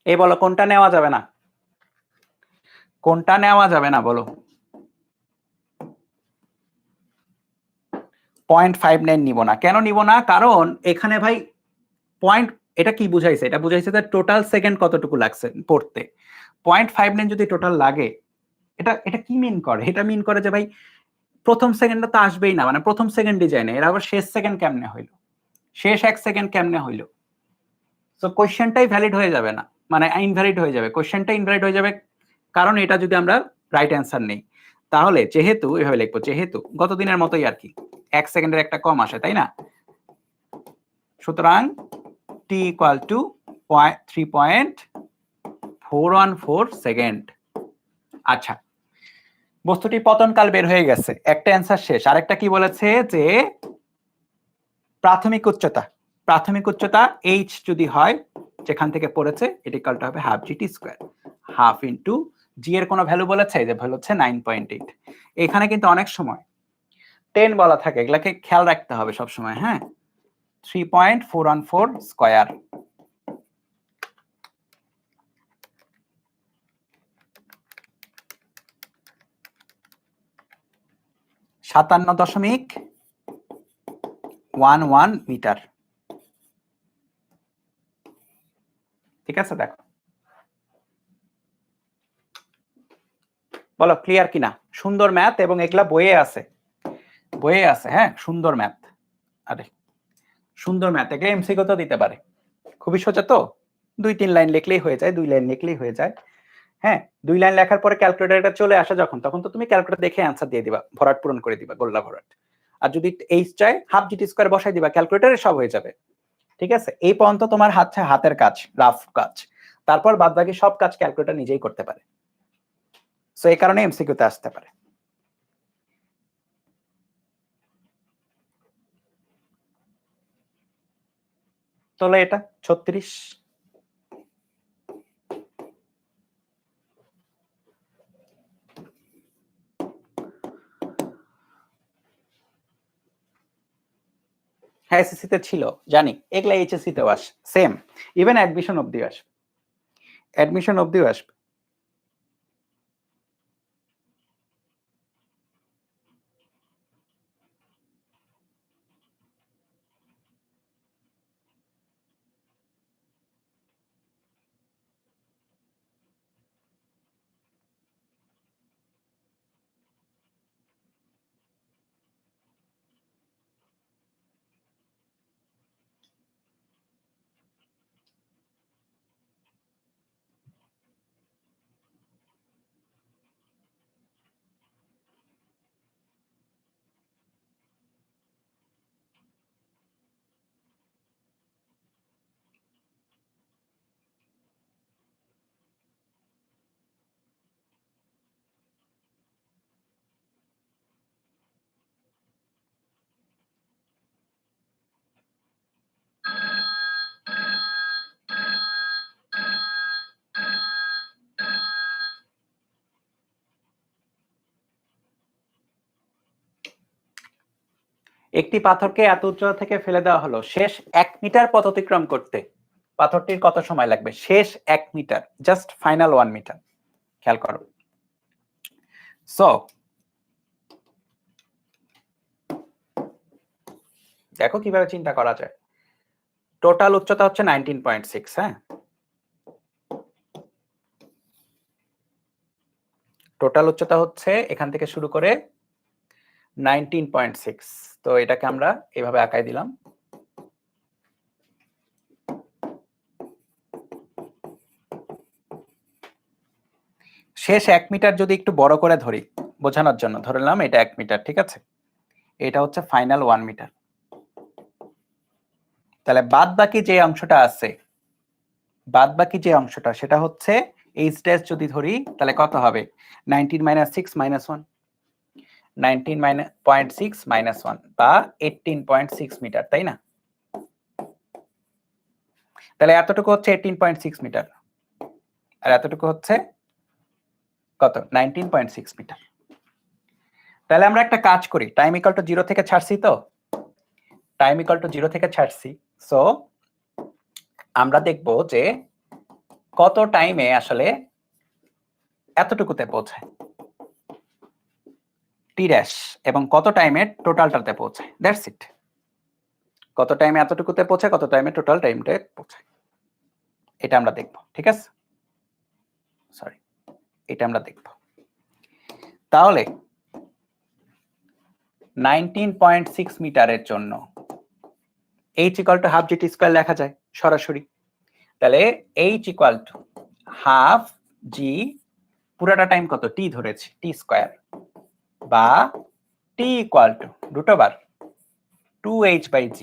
এই বলো কোনটা নেওয়া যাবে না? কোনটা নেওয়া যাবে না বলো? 0.59 নিব না। কেন নিব না? কারণ এখানে ভাই পয়েন্ট, এটা কি বুঝাইছে? এটা বুঝাইছে যে টোটাল সেকেন্ড কতটুকু লাগছে পড়তে। 0.59 যদি টোটাল লাগে, এটা এটা কি মিন করে? এটা মিন করে যে ভাই প্রথম সেকেন্ডটা তো আসবেই না, মানে প্রথম সেকেন্ডই যায় না, এর আবার শেষ সেকেন্ড কেমনে হইলো, শেষ 1 সেকেন্ড কেমনে হইলো? সো কোশ্চেনটাই ভ্যালিড হয়ে যাবে না, মানে ইনভ্যালিড হয়ে যাবে, কোশ্চেনটা ইনভ্যালিড হয়ে যাবে, কারণ এটা যদি আমরা রাইট অ্যান্সার নেই। তাহলে যেহেতু এভাবে লিখবো, যেহেতু গত দিনের মতোই আর কি, 1 সেকেন্ডের একটা কম আসে, তাই না? সুতরাং টি ইকুয়াল টু 3.414 সেকেন্ড। আচ্ছা, বস্তুটি পতনকাল বের হয়ে গেছে, একটা অ্যান্সার শেষ। আরেকটা কি বলেছে যে প্রাথমিক উচ্চতা এইচ যদি হয় যেখান থেকে পড়েছে, এটা ইকুয়াল টু হবে half g t square, half into g এর কোনো ভ্যালু বলেছে, যে ভ্যালু হচ্ছে 9.8। এখানে কিন্তু অনেক সময় 10 বলা থাকে, এগুলাকে খেয়াল রাখতে হবে সব সময়, হ্যাঁ? 3.414 স্কয়ার, (57.11 মিটার), ঠিক আছে? দেখো বলো ক্লিয়ার কিনা? সুন্দর ম্যাথ, এবং এগুলা বইয়ে আছে, হ্যাঁ, সুন্দর ম্যাথ। আরে সুন্দর ম্যাথ, এগুলো এমসিকিউ তো দিতে পারে, খুবই সোজা তো, 2-3 লাইন লিখলেই হয়ে যায়, 2 লাইন লিখলেই হয়ে যায়, হ্যাঁ। 2 লাইন লেখার পরে ক্যালকুলেটরটা চলে আসে যখন, তখন তো তুমি ক্যালকুলেটর দেখে অ্যান্সার দিয়ে দিবা, ভরাট পূরণ করে দিবা, গোল্লা ভরাট। আর যদি এইচ চাই, হাফ জিটি স্কয়ার বসাই দিবা, ক্যালকুলেটরে সব হয়ে যাবে। ঠিক আছে, এই পর্যন্ত তোমার হাতের কাজ, রাফ কাজ। তারপর বাদ বাকি সব কাজ ক্যালকুলেটর নিজেই করতে পারে। সো এই কারণে এমসিকিউতে আসতে পারে। তাহলে এটা 36। হ্যাঁ এসএসসি তে ছিল জানি, এগুলা এইচএসসি তেও আসে সেম, ইভেন অ্যাডমিশন অবধিও আসবে, অ্যাডমিশন অবধিও আসবে। একটি পাথরকে এত উচ্চতা থেকে ফেলে দেওয়া হলো, শেষ 1 মিটার পথ অতিক্রম করতে পাথরটির কত সময় লাগবে? শেষ 1 মিটার, জাস্ট ফাইনাল 1 মিটার। খেয়াল করো। সো দেখো কিভাবে চিন্তা করা যায়। টোটাল উচ্চতা হচ্ছে 19.6। হ্যাঁ, টোটাল উচ্চতা হচ্ছে এখান থেকে শুরু করে 19.6। তো এটাকে আমরা এভাবে আঁকাই দিলাম। শেষ 1 মিটার যদি একটু বড় করে ধরি বোঝানোর জন্য, ধরলাম এটা 1 মিটার, ঠিক আছে, এটা হচ্ছে ফাইনাল 1 মিটার। তাহলে বাদ বাকি যে অংশটা আছে, বাদ বাকি যে অংশটা সেটা হচ্ছে এই স্টেজ যদি ধরি তাহলে কত হবে? 19 - 6 - 1, 19.6 - 1 বা 18.6 মিটার, তাই না? তাহলে এতটুকু হচ্ছে 18.6 মিটার, আর এতটুকু হচ্ছে কত? 19.6 মিটার। তাহলে আমরা একটা কাজ করি, টাইম ইকুয়াল টু 0 থেকে ছাড়ছি, তো টাইম ইকুয়াল টু 0 থেকে ছাড়ছি। সো আমরা দেখব যে কত টাইমে আসলে এতটুকুতে পৌঁছায় টি ড্যাশ, এবং কত টাইমে টোটালটাতে পৌঁছায়। That's it. কত টাইমে এতটুকুতে পৌঁছায়, কত টাইমে টোটাল টাইমটা পৌঁছায়, এটা আমরা দেখব। ঠিক আছে, সরি, এটা আমরা দেখব। তাহলে 19.6 মিটারের জন্য h equal to half g T square লেখা যায় সরাসরি। তাহলে h ইকুয়াল টু হাফ জি, পুরাটা টাইম কত? টি ধরেছি, টি স্কয়ার, বা টি ইকুয়াল টু √2h/g।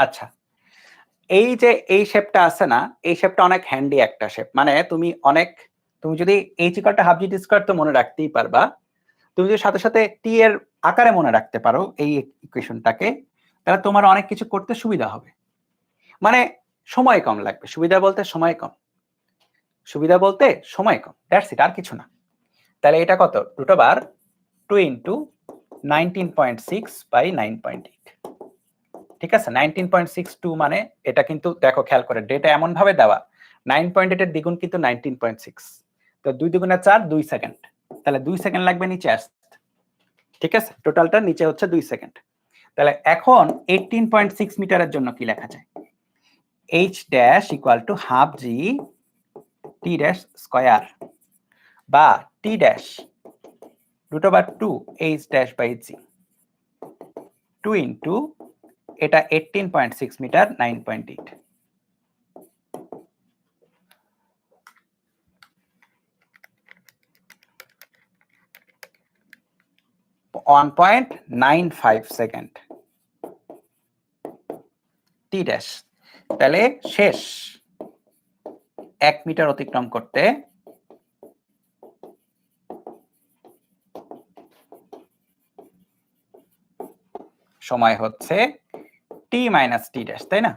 আচ্ছা, এই যে এই শেপটা আছে না, এই শেপটা অনেক হ্যান্ডি একটা শেপ। মানে তুমি যদি h equal to half g T square তো মনে রাখতেই পারবা, তুমি যদি সাথে সাথে টি এর আকারে মনে রাখতে পারো এই ইকুয়েশনটাকে, তাহলে তোমার অনেক কিছু করতে সুবিধা হবে। মানে সময় কম লাগবে, সুবিধা বলতে সময় কম, সুবিধা বলতে সময় কম, দ্যাটস ইট, আর কিছু না। তাহলে এটা কত? √2 × 19.6 / 9.8। ঠিক আছে, 19.62 মানে এটা কিন্তু দেখো খেয়াল করে, ডেটা এমন ভাবে দেওয়া, 9.8 এর দ্বিগুণ কিন্তু 19.6। তো 2 × 4 = 2 সেকেন্ড, তাহলে 2 সেকেন্ড লাগবে নিচে আসতে। ঠিক আছে, টোটালটা নিচে হচ্ছে 2 সেকেন্ড। তাহলে এখন 18.6 মিটারের জন্য কি লেখা যায়? h dash equal to half g t dash square, বা t dash √2h dash by g, 2 into এটা 18.6 মিটার 9.8। 1.95 সেকেন্ড। টি ড্যাশ, তাহলে শেষ 1 মিটার অতিক্রম করতে সময় হচ্ছে টি মাইনাস টি ড্যাশ, তাই না?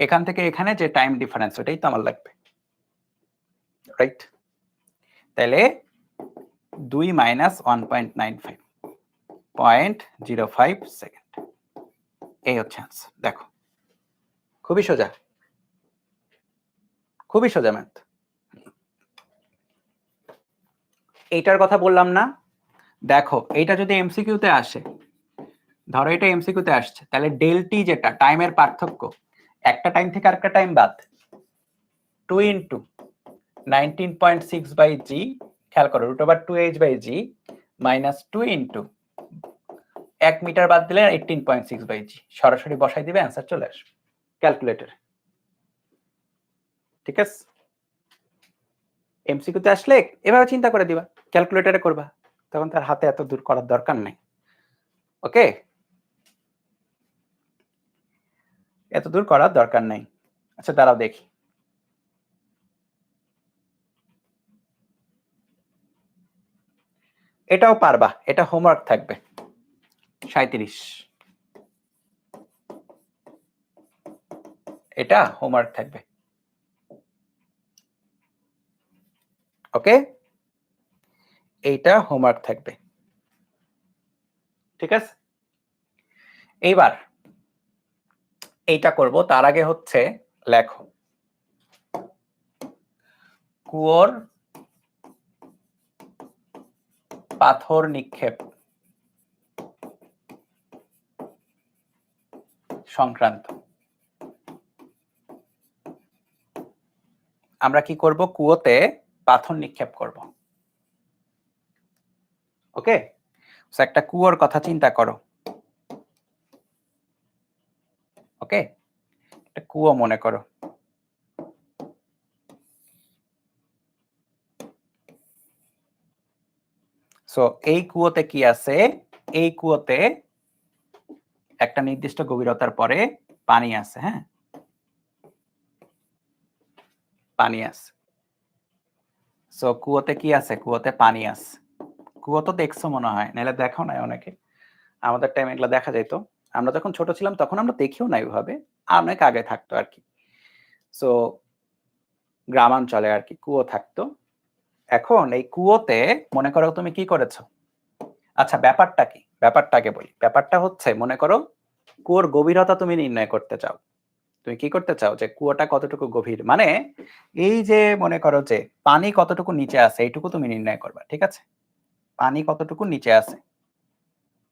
এখান থেকে এখানে যে টাইম ডিফারেন্স ওটাই তো আমার লাগবে, রাইট? তাহলে 2 মাইনাস 1.95 0.05 সেকেন্ড, এই হচ্ছে আনসার। দেখো খুবই সোজা, খুবই সোজা ম্যাথ। এইটার কথা বললাম না? দেখো এইটা যদি এমসিকিউতে আসে, ধরো এটা এমসিকিউতে আসছে, তাহলে ডেল টি যেটা টাইমের পার্থক্য, একটা টাইম থেকে আরেকটা টাইম বাদ, 2 ইন্টু 19.6 বাই জি, খেয়াল করো √2h by g minus 2 into 1 metre বাদ দিলে 18.6 বাই জি, সরাসরি বসাই দিবে, অ্যান্সার চলে আসবে ক্যালকুলেটরে। ঠিক আছে? এমসিকিউতে আসলে এভাবে চিন্তা করে দিবা, ক্যালকুলেটরে করবা, তখন তার হাতে এত দূর করার দরকার নেই। ওকে, এত দূর করার দরকার নেই। আচ্ছা দাঁড়াও দেখি, এটাও পারবা, এটা হোমওয়ার্ক থাকবে 37, এটা হোমওয়ার্ক থাকবে। ওকে, এইটা হোমওয়ার্ক থাকবে, ঠিক আছে? এইবার এইটা করব, তার আগে হচ্ছে লেখো কুয়োর পাথর নিক্ষেপ সংক্রান্ত। আমরা কি করব? কুয়োতে পাথর নিক্ষেপ করব। ওকে, একটা কুয়োর কথা চিন্তা করো। ওকে, একটা কুয়ো মনে করো। সো এই কুয়োতে কি আছে? এই কুয়োতে একটা নির্দিষ্ট গভীরতার পরে পানি আছে। হ্যাঁ, পানি আছে। সো কুয়োতে কি আছে? কুয়োতে পানি আছে। কুয়ো তো দেখছো মনে হয়, নাহলে দেখাও নাই অনেকে। আমাদের টাইম এগুলো দেখা যেত, আমরা যখন ছোট ছিলাম তখন আমরা দেখিও নাই ওইভাবে, অনেক আগে থাকতো আর কি। সো গ্রামাঞ্চলে আর কি কুয়ো থাকতো। এখন এই কুয়োতে মনে করো তুমি কি করেছো? আচ্ছা ব্যাপারটা কি? ব্যাপারটাকে বলি। ব্যাপারটা হচ্ছে, মনে করো কুয়োর গভীরতা তুমি নির্ণয় করতে চাও। তুমি কি করতে চাও? যে কুয়োটা কতটুকু গভীর, মানে এই যে মনে করো যে পানি কতটুকু নিচে আছে এইটুকু তুমি নির্ণয় করবা। ঠিক আছে? পানি কতটুকু নিচে আছে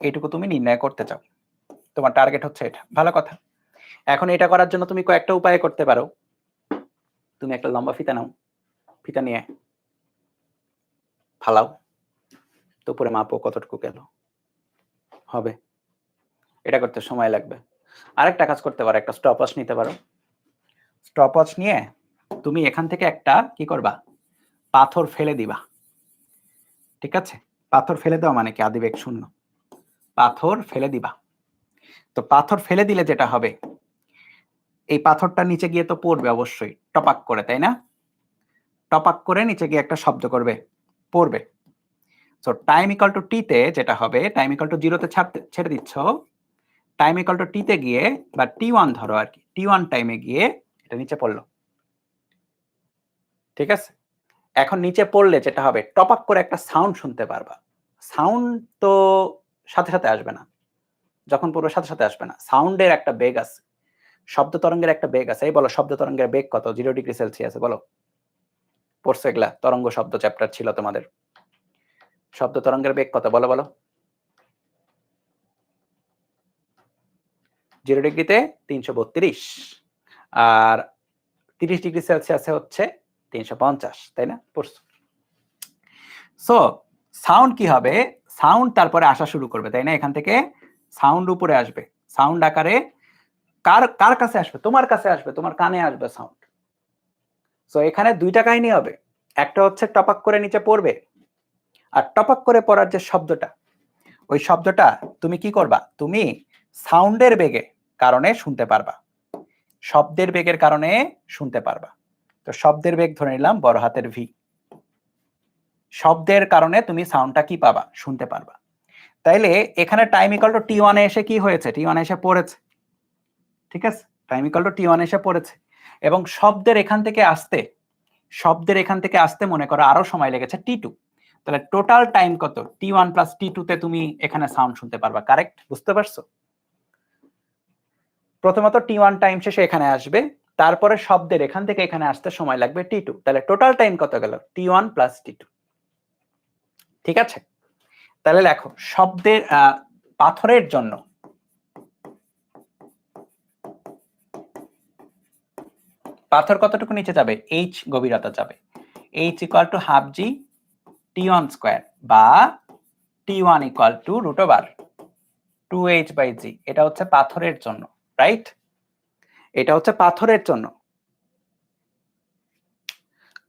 এইটুকু তুমি নির্ণয় করতে চাও, তোমার টার্গেট হচ্ছে এটা। ভালো কথা। এখন এটা করার জন্য তুমি কয়েকটা উপায় করতে পারো। তুমি একটা লম্বা ফিতা নাও, ফিতা নিয়ে ফালাও, তো উপরে মাপো কতটুকু গেল হবে। এটা করতে সময় লাগবে। আরেকটা কাজ করতে পারো, একটা স্টপওয়াচ নিতে পারো। স্টপওয়াচ নিয়ে তুমি এখান থেকে একটা কি করবা? পাথর ফেলে দিবা। ঠিক আছে? পাথর ফেলে দেওয়া মানে কি? আদিবেগ শূন্য। পাথর ফেলে দিবা। তো পাথর ফেলে দিলে যেটা হবে, এই পাথরটা নিচে গিয়ে তো পড়বে অবশ্যই, টপাক করে, তাই না? টপাক করে নিচে গিয়ে একটা শব্দ করবে, পড়বে। সো টাইম ইকুয়াল টু টি তে যেটা হবে, টাইম ইকুয়াল টু 0 তে ছেড়ে দিচ্ছ, টাইম ইকুয়াল টু টি তে গিয়ে বা t1 ধরো আর কি, t1 টাইমে গিয়ে এটা নিচে পড়লো। ঠিক আছে? এখন নিচে পড়লে যেটা হবে, টপাক করে একটা সাউন্ড শুনতে পারবা। সাউন্ড তো সাথে সাথে আসবে না, যখন পড়বে সাথে সাথে আসবে না। সাউন্ডের একটা বেগ আছে, শব্দ তরঙ্গের একটা বেগ আছে। এই বলো, শব্দ তরঙ্গের বেগ কত? 0 ডিগ্রি সেলসিয়াসে। বলো, পড়ছো এগুলা? তরঙ্গ শব্দ চ্যাপ্টার ছিল তোমাদের। শব্দ তরঙ্গের বেগ কত? বলো বলো। 0 ডিগ্রিতে 332, আর 30 ডিগ্রি সেলসিয়াসে হচ্ছে 350, তাই না? পড়ছো। সো সাউন্ড কি হবে? সাউন্ড তারপরে আসা শুরু করবে, তাই না? এখান থেকে সাউন্ড উপরে আসবে, সাউন্ড আকারে কার কার কাছে আসবে? তোমার কাছে আসবে, তোমার কানে আসবে সাউন্ড। সো এখানে দুইটা কাহিনী হবে, একটা হচ্ছে টপাক করে নিচে পড়বে, আর টপাক করে পড়ার যে শব্দটা, ওই শব্দটা তুমি কি করবা? তুমি সাউন্ডের বেগে কারণে শুনতে পারবা। শব্দের বেগের কারণে শুনতে পারবা। তো শব্দের বেগ ধরে নিলাম বড় হাতের ভি। শব্দের কারণে তুমি সাউন্ডটা কি পাবা? শুনতে পারবা। তাইলে এখানে টাইম ইকুয়াল টু t1 এ এসে কি হয়েছে? t1 এসে পড়েছে। ঠিক আছে, টাইম ইকুয়াল টু t1 এসে পড়েছে এবং শব্দের এখান থেকে আসতে মনে করো আরো সময় লেগেছে t2। তাহলে টোটাল টাইম কত? t1 প্লাস t2 তে তুমি এখানে সাউন্ড শুনতে পারবা। কারেক্ট? বুঝতে পারছো? প্রথমত t1 টাইম শেষে এখানে আসবে, তারপরে শব্দের এখান থেকে এখানে আসতে সময় লাগবে t2। তাহলে টোটাল টাইম কত গেল? t1 plus t2। ঠিক আছে, তাহলে লেখো শব্দের পাথরের জন্য পাথর কতটুকু নিচে যাবে? h গভীরতা যাবে। h equal to half g t1 square বা t1 equal to root over 2h by g। এটা হচ্ছে পাথরের জন্য, রাইট? এটা হচ্ছে পাথরের জন্য।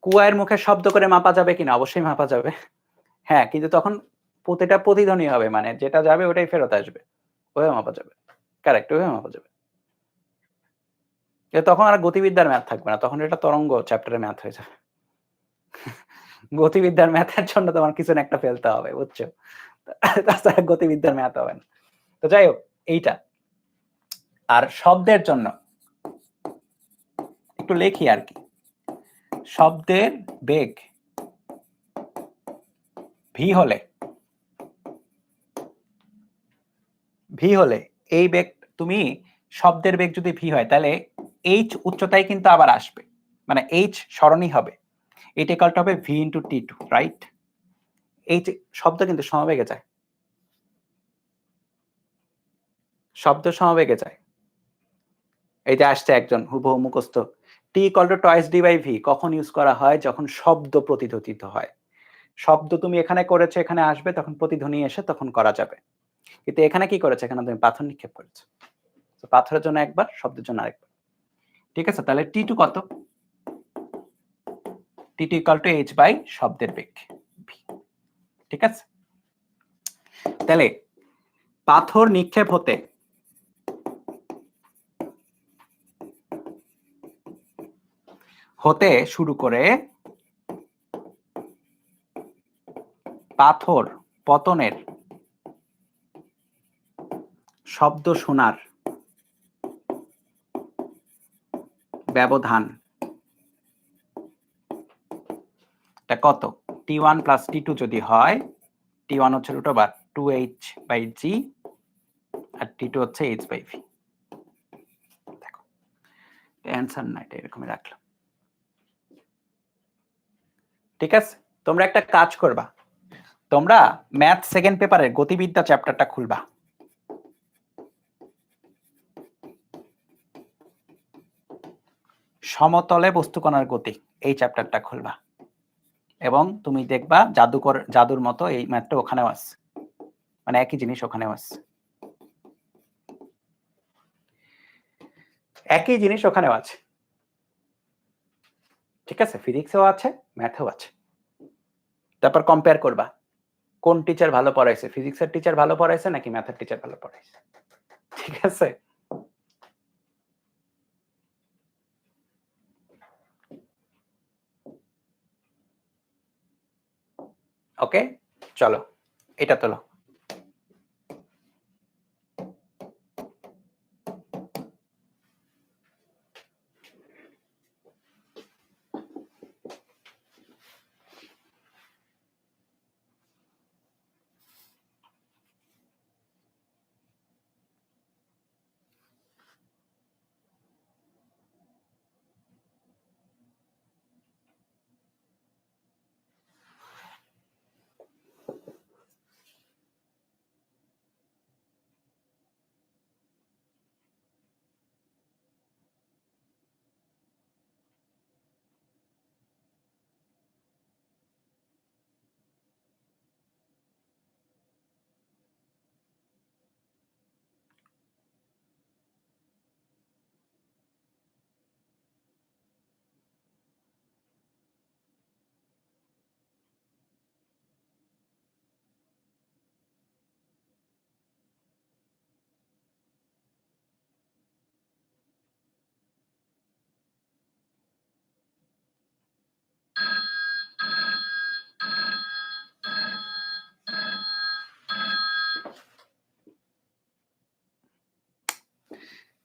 কুয়ার মুখে শব্দ করে মাপা যাবে কিনা? অবশ্যই মাপা যাবে। হ্যাঁ, কিন্তু তখন প্রতিটা প্রতিধ্বনি হবে, মানে যেটা যাবে ওটাই ফেরত আসবে, ওভাবে মাপা যাবে। কারেক্ট, ওভাবে মাপা যাবে। তখন আর গতিবিদ্যার ম্যাথ থাকবে না, তখন এটা তরঙ্গ চ্যাপ্টারের ম্যাথ হয়ে যাবে। গতিবিদ্যার ম্যাথের জন্য তোমার কিছু না একটা ফেলতে হবে, বুঝছো? তাছাড়া গতিবিদ্যার ম্যাথ হবে না। তো যাই হোক, এইটা। আর শব্দের জন্য একটু লেখি আর কি। শব্দের বেগ ভি হলে এই বেগ, তুমি শব্দের বেগ যদি ভি হয় তাহলে এইচ উচ্চতায় কিন্তু আবার আসবে, মানে এইচ সরণই হবে। এটা ইকুয়ালটা হবে V into t2, right? H শব্দ কিন্তু সমবেগে যায়, শব্দ সমবেগে যায়। এই যে আসছে একজন হুবহু মুখস্থ, t equal to twice d by v কখন ইউজ করা হয়? যখন শব্দ প্রতিধ্বনিত হয়। শব্দ তুমি এখানে করেছো, এখানে আসবে, তখন প্রতিধ্বনি এসে তখন করা যাবে। কিন্তু এখানে কি করেছে? এখানে তুমি পাথর নিক্ষেপ করেছো। তো পাথরের জন্য একবার, শব্দের জন্য আরেকবার। ঠিক আছে, তাহলে t2 কত? t2 equal to h by শব্দের বেগ v। ঠিক আছে, তাহলে পাথর নিক্ষেপ হতে শুরু করে পাথর পতনের শব্দ শোনার ব্যবধান এটা কত? t1 প্লাস t2 যদি হয়, t1 হচ্ছে root over 2h by g আর t2 হচ্ছে h বাই v। দেখো অ্যানসার না, এটা এরকমই রাখলাম। ঠিক আছে, তোমরা একটা কাজ করবা, তোমরা ম্যাথ সেকেন্ড পেপারের গতিবিদ্যা চ্যাপ্টারটা খুলবা। সমতলে বস্তুকণার গতি, এই চ্যাপ্টারটা খুলবা এবং তুমি দেখবা জাদুর মতো এই ম্যাথটা ওখানেও আছে, মানে একই জিনিস ওখানেও আছে, একই জিনিস ওখানেও আছে। ঠিক আছে, ফিজিক্সেও আছে, ম্যাথেও আছে। তারপর কম্পেয়ার করবা কোন টিচার ভালো পড়াইছে, ফিজিক্সের টিচার ভালো পড়াইছে নাকি ম্যাথের টিচার ভালো পড়াইছে। ঠিক আছে, ওকে, চলো এটা তোলো।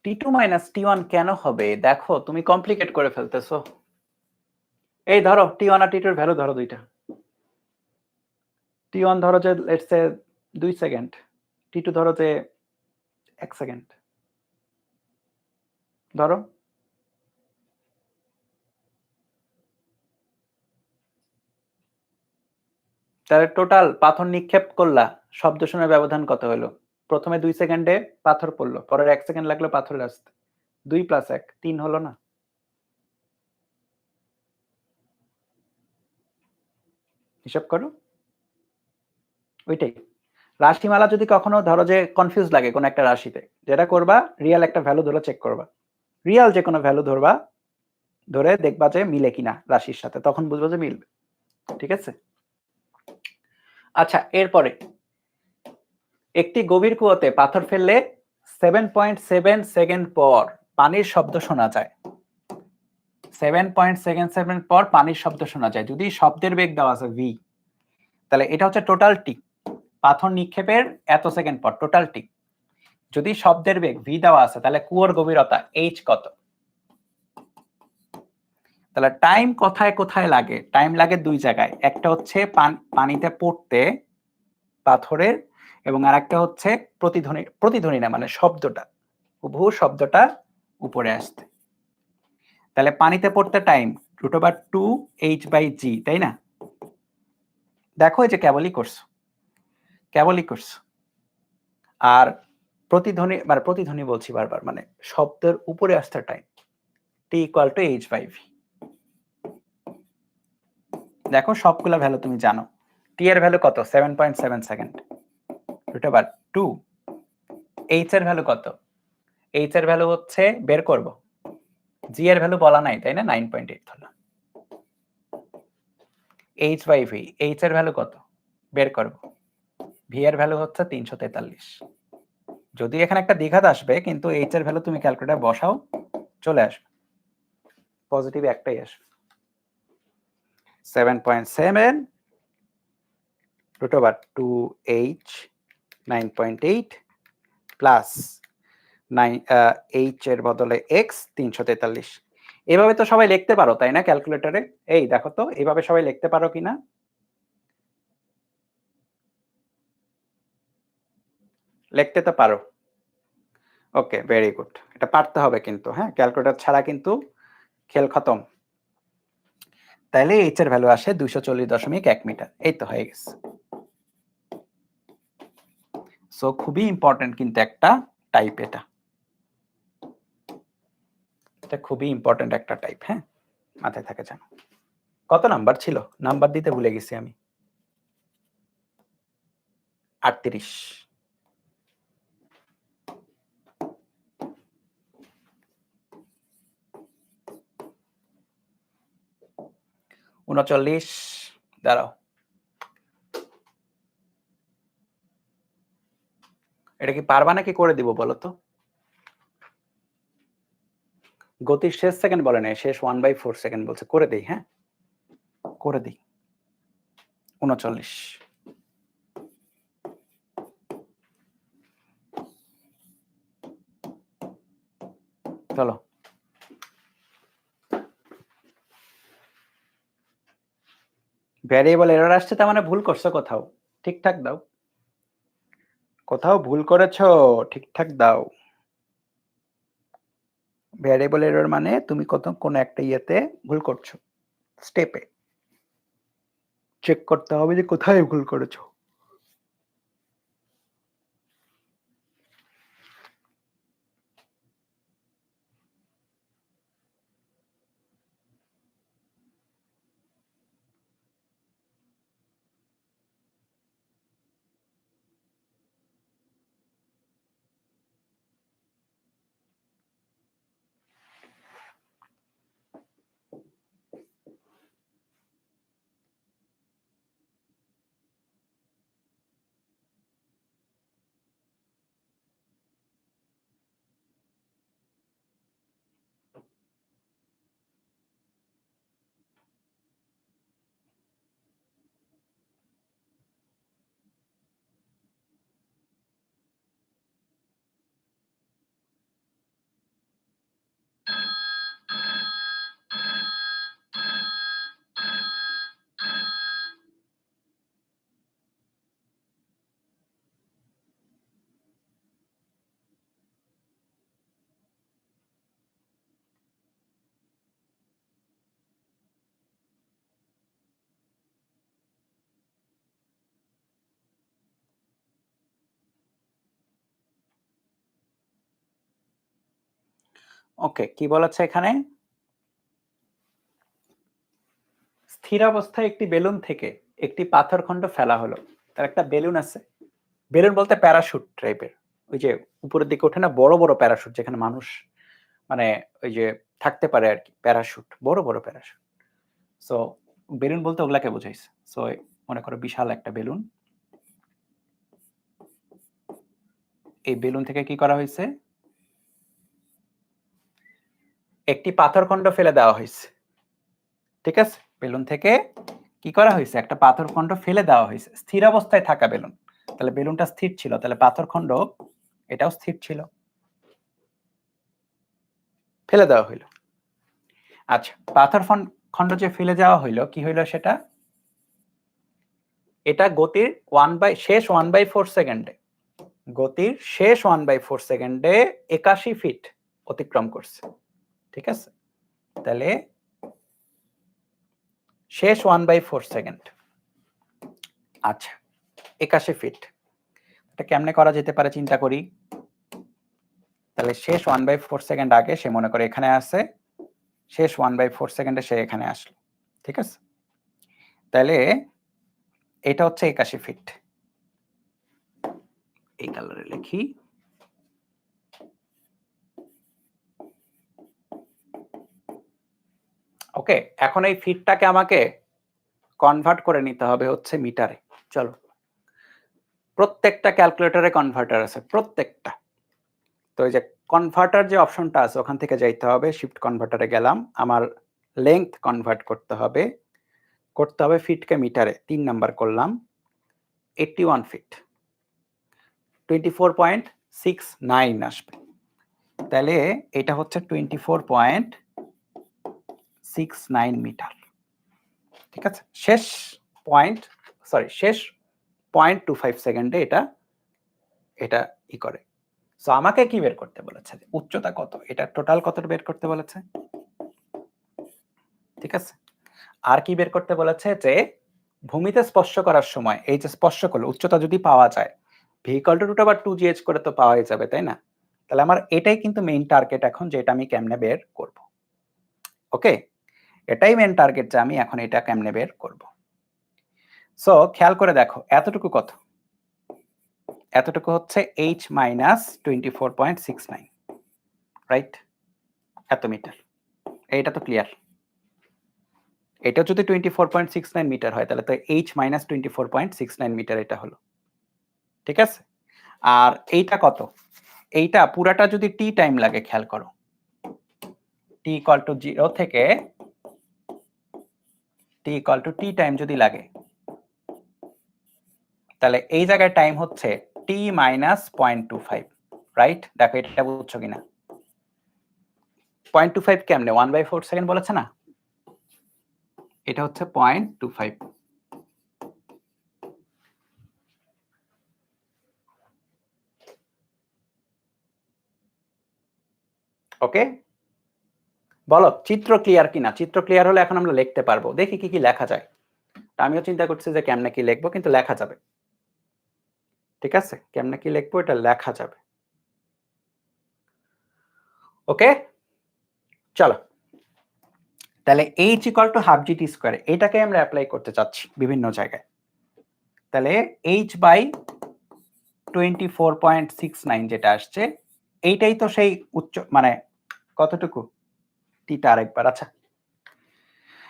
T2 মাইনাস T1 কেন হবে? দেখো তুমি কমপ্লিকেট করে ফেলতেছো। এই ধরো T1 আর T2 এর ভ্যালু ধরো দুইটা। T1 ধরো যে লেটস সে 2 সেকেন্ড, T2 ধরো যে 1 সেকেন্ড। ধরো তাহলে টোটাল পাথর নিক্ষেপ করলা, শব্দ শুনে ব্যবধান কত হলো? প্রথমে 2 সেকেন্ডে পাথর পড়লো, পরের 1 সেকেন্ড লাগলো পাথরের আসতে। 2 + 1 3 হলো না? হিসাব করো। ওইটাই রাশিমালা। যদি কখনো ধরো যে কনফিউজ লাগে কোন একটা রাশিতে, যেটা করবা রিয়েল একটা ভ্যালু ধরে চেক করবা, রিয়েল যে কোনো ভ্যালু ধরবা, ধরে দেখবা যে মিলে কিনা রাশির সাথে, তখন বুঝবো যে মিলবে। ঠিক আছে? আচ্ছা, এরপরে একটি গভীর কুয়োতে পাথর ফেললে 7.7 সেকেন্ড পর পানির শব্দ শোনা যায়। 7.7 পর পানির শব্দ শোনা যায় যদি শব্দের বেগ দেওয়া আছে v। তাহলে এটা হচ্ছে টোটাল টি, পাথর নিক্ষেপের এত সেকেন্ড পর টোটাল টি। যদি শব্দের বেগ v দেওয়া আছে তাহলে কুয়োর গভীরতা h কত? তাহলে টাইম কোথায় কোথায় লাগে? টাইম লাগে দুই জায়গায়, একটা হচ্ছে পানিতে পড়তে পাথরের, এবং আরেকটা হচ্ছে প্রতিধ্বনি, প্রতিধ্বনি না মানে শব্দটা, হুবহু শব্দটা উপরে আসতে। তাহলে পানিতে পড়তে টাইম √2h/g, তাই না? দেখো এই যে কেবলই করছো, কেবলই করছো। আর প্রতিধ্বনি মানে প্রতিধ্বনি বলছি বারবার, মানে শব্দের উপরে আসতে টাইম t = h/v। দেখো সবগুলা ভ্যালু তুমি জানো। t এর ভ্যালু কত? 7.7 সেকেন্ড √2। h এর ভ্যালু কত? h এর ভ্যালু হচ্ছে বের করব, g এর ভ্যালু বলা নাই তাই না? 9.8 ধরলাম। h/v, h এর ভ্যালু কত বের করব, v এর ভ্যালু হচ্ছে 343। যদি এখানে একটা দ্বিঘাত আসবে, কিন্তু h এর ভ্যালু তুমি ক্যালকুলেটর বসাও, চলে আসবে, পজিটিভ একটাই আসবে। 7.7 √2h 9.8 প্লাস 9 h এর বদলে x 343। এভাবে তো সবাই লিখতে পারো তাই না ক্যালকুলেটরে? এই দেখো তো এইভাবে সবাই লিখতে পারো কিনা? লিখতে তো পারো। ওকে, ভেরি গুড। এটা পারতে হবে কিন্তু, হ্যাঁ, ক্যালকুলেটর ছাড়া কিন্তু খেল খতম। তাহলে h এর ভ্যালু আসে 240.1 মিটার। এই তো হয়ে গেছে। সো খুবই ইম্পর্টেন্ট কিন্তু একটা টাইপ, এটা খুবই ইম্পর্টেন্ট একটা টাইপ, হ্যাঁ, মাথায় থাকে জানো। কত নাম্বার ছিল? নাম্বার দিতে ভুলে গেছি আমি। 38। ঊনচল্লিশ। দাঁড়াও, এটা কি পারবা নাকি করে দিব বলো তো? গতির শেষ সেকেন্ড বলে নাই, শেষ 1/4 সেকেন্ড বলছে। করে দেই, হ্যাঁ করে দিই। 39। চলো, ভ্যারিয়েবল এরর আসছে, তার মানে ভুল করছো কোথাও, ঠিকঠাক দাও। কোথাও ভুল করেছো, ঠিকঠাক দাও। ভ্যারিয়েবল এরর মানে তুমি কোন একটা ইয়েতে ভুল করছো, স্টেপে চেক করতে হবে যে কোথায় ভুল করেছো। ওকে, কি বলেছে এখানে? স্থির অবস্থায় একটি বেলুন থেকে একটি পাথরখণ্ড ফেলা হলো। তার একটা বেলুন আছে, বেলুন বলতে প্যারাশুট টাইপের, ওই যে উপরের দিকে ওঠে না বড় বড় প্যারাশুট, যেখানে মানুষ মানে ওই যে থাকতে পারে আর কি, প্যারাশুট, বড় বড় প্যারাশুট। সো বেলুন বলতে ওগুলাকে বোঝাইছে। সো মনে করো বিশাল একটা বেলুন, এই বেলুন থেকে কি করা হয়েছে? একটি পাথরখণ্ড ফেলে দেওয়া হয়েছে। ঠিক আছে, বেলুন থেকে কি করা হয়েছে? একটা পাথরখণ্ড ফেলে দেওয়া হয়েছে। স্থির অবস্থায় থাকা বেলুন, তাহলে বেলুনটা স্থির ছিল, তাহলে পাথরখণ্ড এটাও স্থির ছিল, ফেলে দেওয়া হইলো। আচ্ছা, পাথর খণ্ড যে ফেলে দেওয়া হইলো, কি হইলো সেটা? এটা গতির শেষ 1/4 সেকেন্ডে, গতির শেষ 1/4 সেকেন্ডে 81 ফিট অতিক্রম করছে। ঠিক আছে, তাহলে শেষ 1/4 সেকেন্ড। আচ্ছা, 81 ফিট, এটা কেমনে করা যেতে পারে চিন্তা করি। তাহলে শেষ 1/4 সেকেন্ড আগে সে মনে করে এখানে আছে, শেষ 1/4 সেকেন্ডে সে এখানে আসলো। ঠিক আছে, তাহলে এটা হচ্ছে 81 ফিট। এই কালারে লিখি। ওকে, এখন এই ফিটটাকে আমাকে কনভার্ট করে নিতে হবে হচ্ছে মিটারে। চলো, প্রত্যেকটা ক্যালকুলেটরে কনভার্টার আছে, প্রত্যেকটা। তো এই যে কনভার্টার যে অপশনটা আছে ওখান থেকে যাইতে হবে, শিফট কনভার্টারে গেলাম, আমার লেংথ কনভার্ট করতে হবে ফিটকে মিটারে, 3 নাম্বার করলাম, 81 ফিট, 24.69 আসবে। তাহলে এটা হচ্ছে 24.69 মিটার। ঠিক আছে, শেষ 0.25 সেকেন্ডে এটা ই করে। সো আমাকে কি বের করতে বলেছে? উচ্চতা কত, এটা টোটাল কত বের করতে বলেছে। ঠিক আছে, আর কি বের করতে বলেছে? যে ভূমিতে স্পর্শ করার সময় এই যে স্পর্শ করলে উচ্চতা যদি পাওয়া যায়, ভি = √2gh করে তো পাওয়াই যাবে, তাই না? তাহলে আমার এটাই কিন্তু মেইন টার্গেট এখন, যে এটা আমি কেমনে বের করব। ওকে, এটাই মেইন টার্গেট, যে আমি এখন এটা কেমনে বের করব। সো খেয়াল করে দেখো, এতটুকু কত? এতটুকু হচ্ছে h - 24.69, রাইট? এত মিটার। এইটা তো ক্লিয়ার। এটা যদি 24.69 মিটার হয়, তাহলে তো h - 24.69 মিটার এটা হলো। ঠিক আছে, আর এইটা কত? এইটা পুরাটা যদি t টাইম লাগে, খেয়াল করো, t = 0 থেকে t = t টাইম যদি লাগে, তাহলে এই জায়গায় টাইম হচ্ছে t - 0.25, রাইট? দেখো এটা বুঝছো কিনা? 0.25 কেমনে? 1/4 সেকেন্ড বলেছে না, এটা হচ্ছে 0.25। ওকে, বলো চিত্র ক্লিয়ার কিনা? চিত্র ক্লিয়ার হলে এখন আমরা লিখতে পারবো। দেখি কি কি লেখা যায়। আমিও চিন্তা করছি যে কেমনে কি লিখবো, কিন্তু লেখা যাবে। ঠিক আছে, কেমনে কি লিখবো এটা লেখা যাবে। ওকে, চলো, তাহলে h = ½ gt², এটাকে আমরা অ্যাপ্লাই করতে চাচ্ছি বিভিন্ন জায়গায়। তাহলে h/24.69 যেটা আসছে, এইটাই তো সেই উচ্চ, মানে কতটুকু টিটা আরেকবার। আচ্ছা,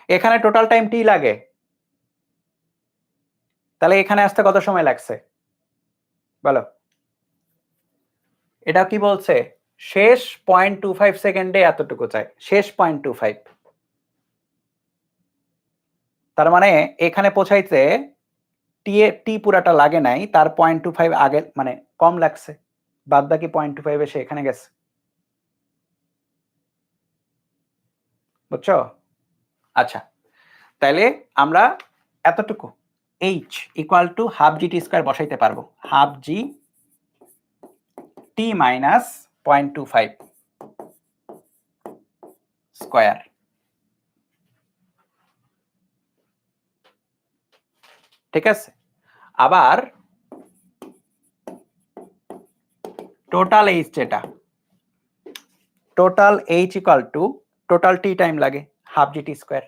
এখানে টোটাল টাইম টি লাগে, তাহলে এখানে আসতে কত সময় লাগছে বলো? এটা কি বলছে? শেষ 0.25 সেকেন্ডে এতটুকু চাই, শেষ 0.25। তার মানে এখানে পৌঁছাইতে টি পুরাটা লাগে নাই, তার 0.25 আগে, মানে কম লাগছে, বাদ বাকি 0.25 এসে এখানে গেছে। বুঝছো? আচ্ছা, তাইলে আমরা এতটুকু h = ½ gt² বসাইতে পারবো, ½ g t - 0.25 স্কয়ার। ঠিক আছে, আবার টোটাল h যেটা, total h equal two total t time লাগে হাফ gt স্কয়ার।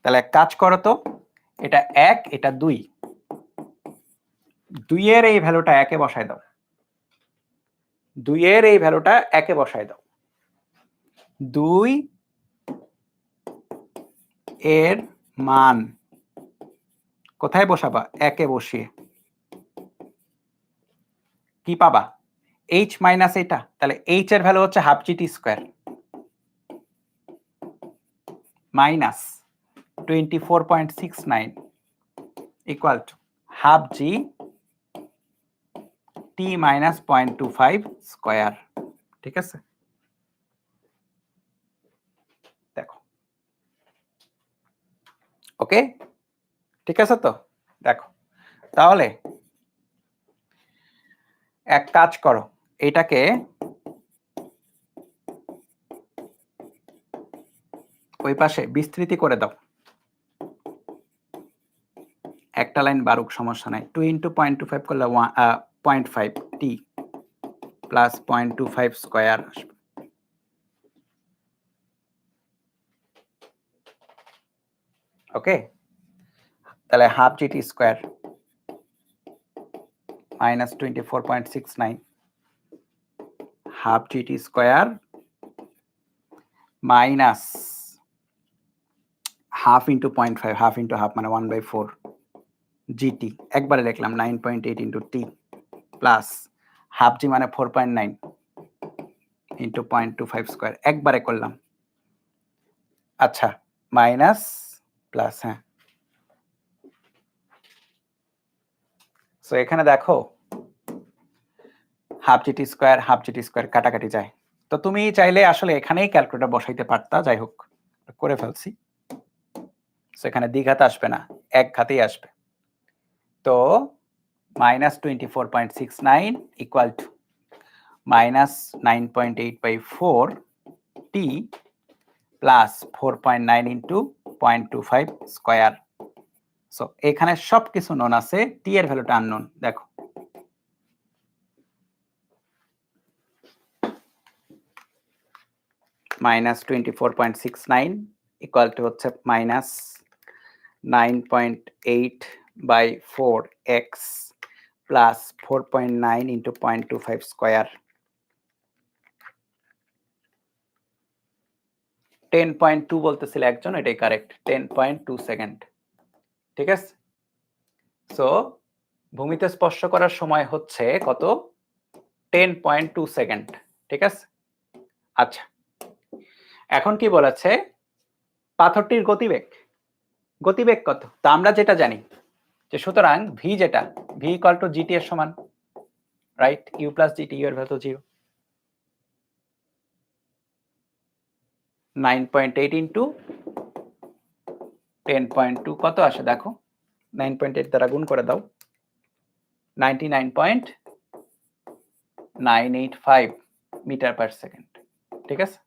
তাহলে এক কাজ করো তো, এটা 1 এটা 2, 2 এর এই ভ্যালুটা 1 এ বসায় দাও, 2 এর এই ভ্যালুটা 1 এ বসায় দাও। 2 এর মান কোথায় বসাবা? 1 এ বসিয়ে কি পাবা? h মাইনাস এটা, তাহলে h এর ভ্যালু হচ্ছে half gt square minus 24.69 equal to half g t minus 0.25 square. ঠিক আছে, দেখো ওকে, ঠিক আছে তো। দেখো তাহলে এক কাজ করো, এটাকে ওই পাশে বিস্তৃতি করে দাও, একটা লাইন বারুক সমস্যা নাই। 2 ইন্টু 0.25 করলে 0.5 টি প্লাস 0.25 স্কয়ার আসবে। ওকে, তাহলে half g t square minus 24.69 half g t square minus half into 0.5, half into half মানে 1/4 জিটি, একবারে লিখলাম 9.8 ইন্টু টি প্লাস হাফ জি মানে 4.9 ইন্টু 0.25 স্কয়ার, একবারে করলাম। আচ্ছা, মাইনাস প্লাস, হ্যাঁ। সো এখানে দেখো হাফ জিটি স্কয়ার কাটাকাটি যায়। তো তুমি চাইলে আসলে এখানেই ক্যালকুলেটর বসাইতে পারতা, যাই হোক করে ফেলছি। সেখানে দ্বিঘাত আসবে না, এক ঘাতেই আসবে। তো minus 24.69 equal to minus 9.8/4 T plus 4.9 into 0.25 square. So এখানে সবকিছু নন আছে, টি এর ভ্যালুটা আননোন। দেখো মাইনাস 24.69 ইকুয়াল টু হচ্ছে minus 9.8/4 x plus 4.9 into 0.25 square. 10.2 বলতেছিল একজন, এটাই কারেক্ট, 10.2 সেকেন্ড। ঠিক আছে, সো ভূমিতে স্পর্শ করার সময় হচ্ছে কত? 10.2 সেকেন্ড। ঠিক আছে, আচ্ছা এখন কি বলেছে? পাথরটির গতিবেগ, গতিবেগ কত? তা আমরা যেটা জানি যে সুতরাং ভি যেটা ভি ইকুয়াল টু জিটি এর সমান, right? U plus g t, u এর ভ্যালু 0। 9.8 ইন্টু 10.2 কত আসে দেখো, 9.8 দ্বারা গুণ করে দাও, 99.985 মিটার পার সেকেন্ড। ঠিক আছে,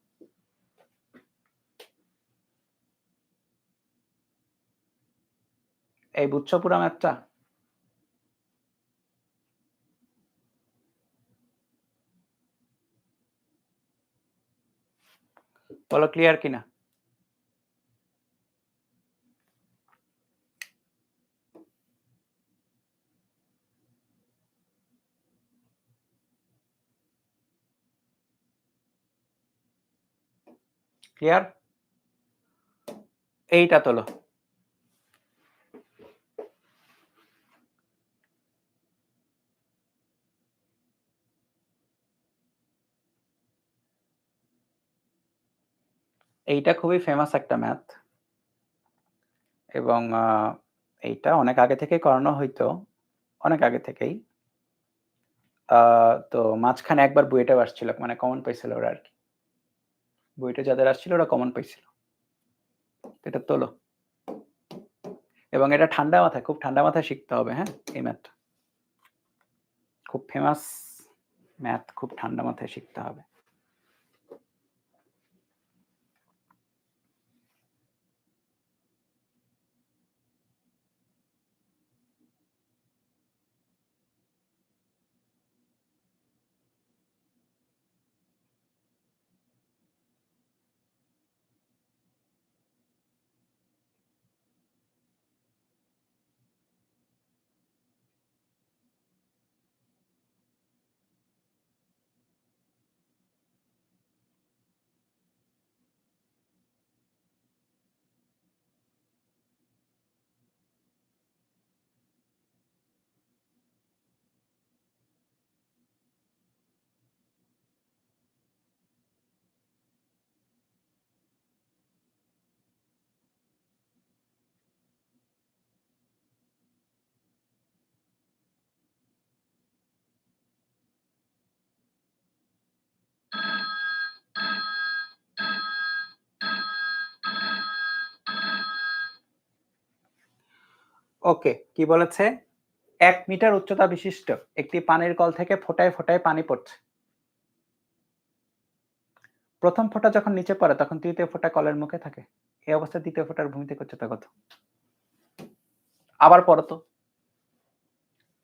এই বুঝছো পুরো ম্যাথটা? বলো ক্লিয়ার কিনা? ক্লিয়ার? এইটা তোলো, এইটা খুবই ফেমাস একটা ম্যাথ এবং এইটা অনেক আগে থেকেই করানো হইতো, অনেক আগে থেকেই। তো মাঝখানে একবার বুয়েটে আসছিল, মানে কমন পাইছিল ওরা আর কি, বুয়েটে যাদের আসছিল ওরা কমন পাইছিল। এটা তোলো, এবং এটা ঠান্ডা মাথায়, খুব ঠান্ডা মাথায় শিখতে হবে। হ্যাঁ, এই ম্যাথটা খুব ফেমাস ম্যাথ, খুব ঠান্ডা মাথায় শিখতে হবে। ওকে, কি বলেছে? 1 মিটার উচ্চতা বিশিষ্ট একটি পানির কল থেকে ফোঁটায় ফোঁটায় পানি পড়ছে। প্রথম ফোঁটা যখন নিচে পড়ে তখন তৃতীয় ফোঁটা কলের মুখে থাকে। এই অবস্থায় দ্বিতীয় ফোঁটার ভূমিতিক উচ্চতা কত? আবার পড়ো তো।